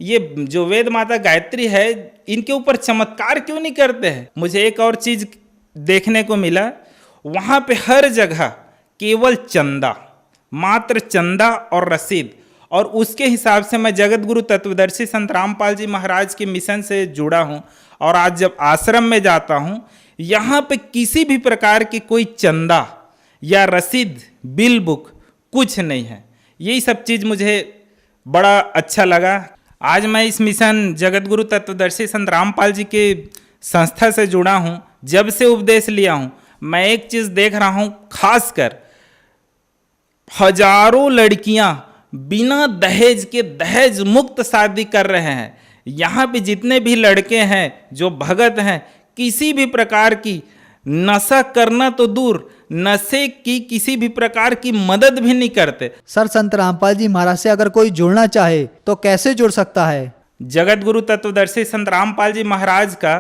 ये जो वेद माता गायत्री है इनके ऊपर चमत्कार क्यों नहीं करते हैं। मुझे एक और चीज़ देखने को मिला, वहाँ पे हर जगह केवल चंदा, मात्र चंदा और रसीद, और उसके हिसाब से मैं जगत गुरु तत्वदर्शी संत रामपाल जी महाराज के मिशन से जुड़ा हूँ। और आज जब आश्रम में जाता हूँ, यहाँ पे किसी भी प्रकार की कोई चंदा या रसीद, बिल बुक कुछ नहीं है। यही सब चीज़ मुझे बड़ा अच्छा लगा। आज मैं इस मिशन जगत गुरु तत्वदर्शी संत रामपाल जी के संस्था से जुड़ा हूँ। जब से उपदेश लिया हूँ, मैं एक चीज़ देख रहा हूँ, खासकर हजारों लड़कियाँ बिना दहेज के दहेज मुक्त शादी कर रहे हैं। यहाँ पे जितने भी लड़के हैं जो भगत हैं, किसी भी प्रकार की नशा करना तो दूर, नशे की किसी भी प्रकार की मदद भी नहीं करते। सर संत रामपाल जी महाराज से अगर कोई जुड़ना चाहे तो कैसे जुड़ सकता है? जगत गुरु तत्वदर्शी संत रामपाल जी महाराज का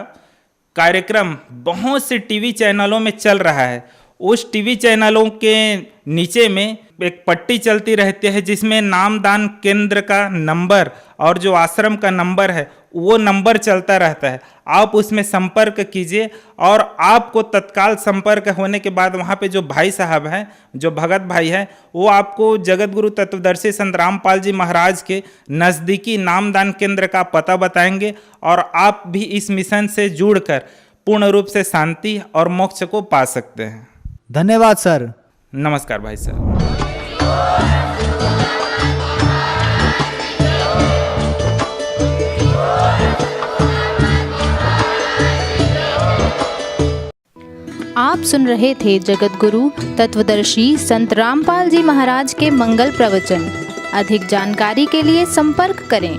कार्यक्रम बहुत से टीवी चैनलों में चल रहा है। उस टीवी चैनलों के नीचे में एक पट्टी चलती रहती है जिसमें नामदान केंद्र का नंबर और जो आश्रम का नंबर है वो नंबर चलता रहता है। आप उसमें संपर्क कीजिए और आपको तत्काल संपर्क होने के बाद वहाँ पे जो भाई साहब हैं, जो भगत भाई हैं, वो आपको जगत गुरु तत्वदर्शी संत रामपाल जी महाराज के नज़दीकी नामदान केंद्र का पता बताएंगे और आप भी इस मिशन से जुड़कर पूर्ण रूप से शांति और मोक्ष को पा सकते हैं। धन्यवाद सर। नमस्कार भाई साहब। आप सुन रहे थे जगत गुरु तत्वदर्शी संत रामपाल जी महाराज के मंगल प्रवचन। अधिक जानकारी के लिए संपर्क करें।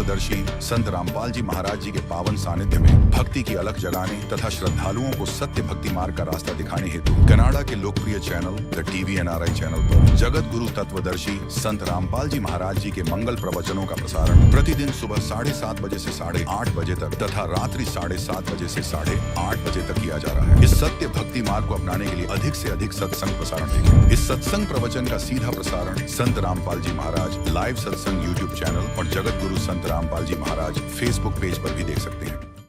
तत्वदर्शी संत रामपाल जी महाराज जी के पावन सानिध्य में भक्ति की अलख जगाने तथा श्रद्धालुओं को सत्य भक्ति मार्ग का रास्ता दिखाने हेतु कनाडा के लोकप्रिय channel the TV NRI channel पर जगत गुरु तत्वदर्शी संत रामपाल जी महाराज जी के मंगल प्रवचनों का प्रसारण प्रतिदिन सुबह 7:30 बजे से 8:30 बजे तक तथा रात्रि 7:30 बजे से 8:30 बजे तक किया जा रहा है। इस सत्य भक्ति मार्ग को अपनाने के लिए अधिक से अधिक सत्संग प्रसारण देखें। इस सत्संग प्रवचन का सीधा प्रसारण संत रामपाल जी महाराज लाइव सत्संग YouTube चैनल और जगत गुरु संत रामपाल जी महाराज Facebook पेज पर भी देख सकते हैं।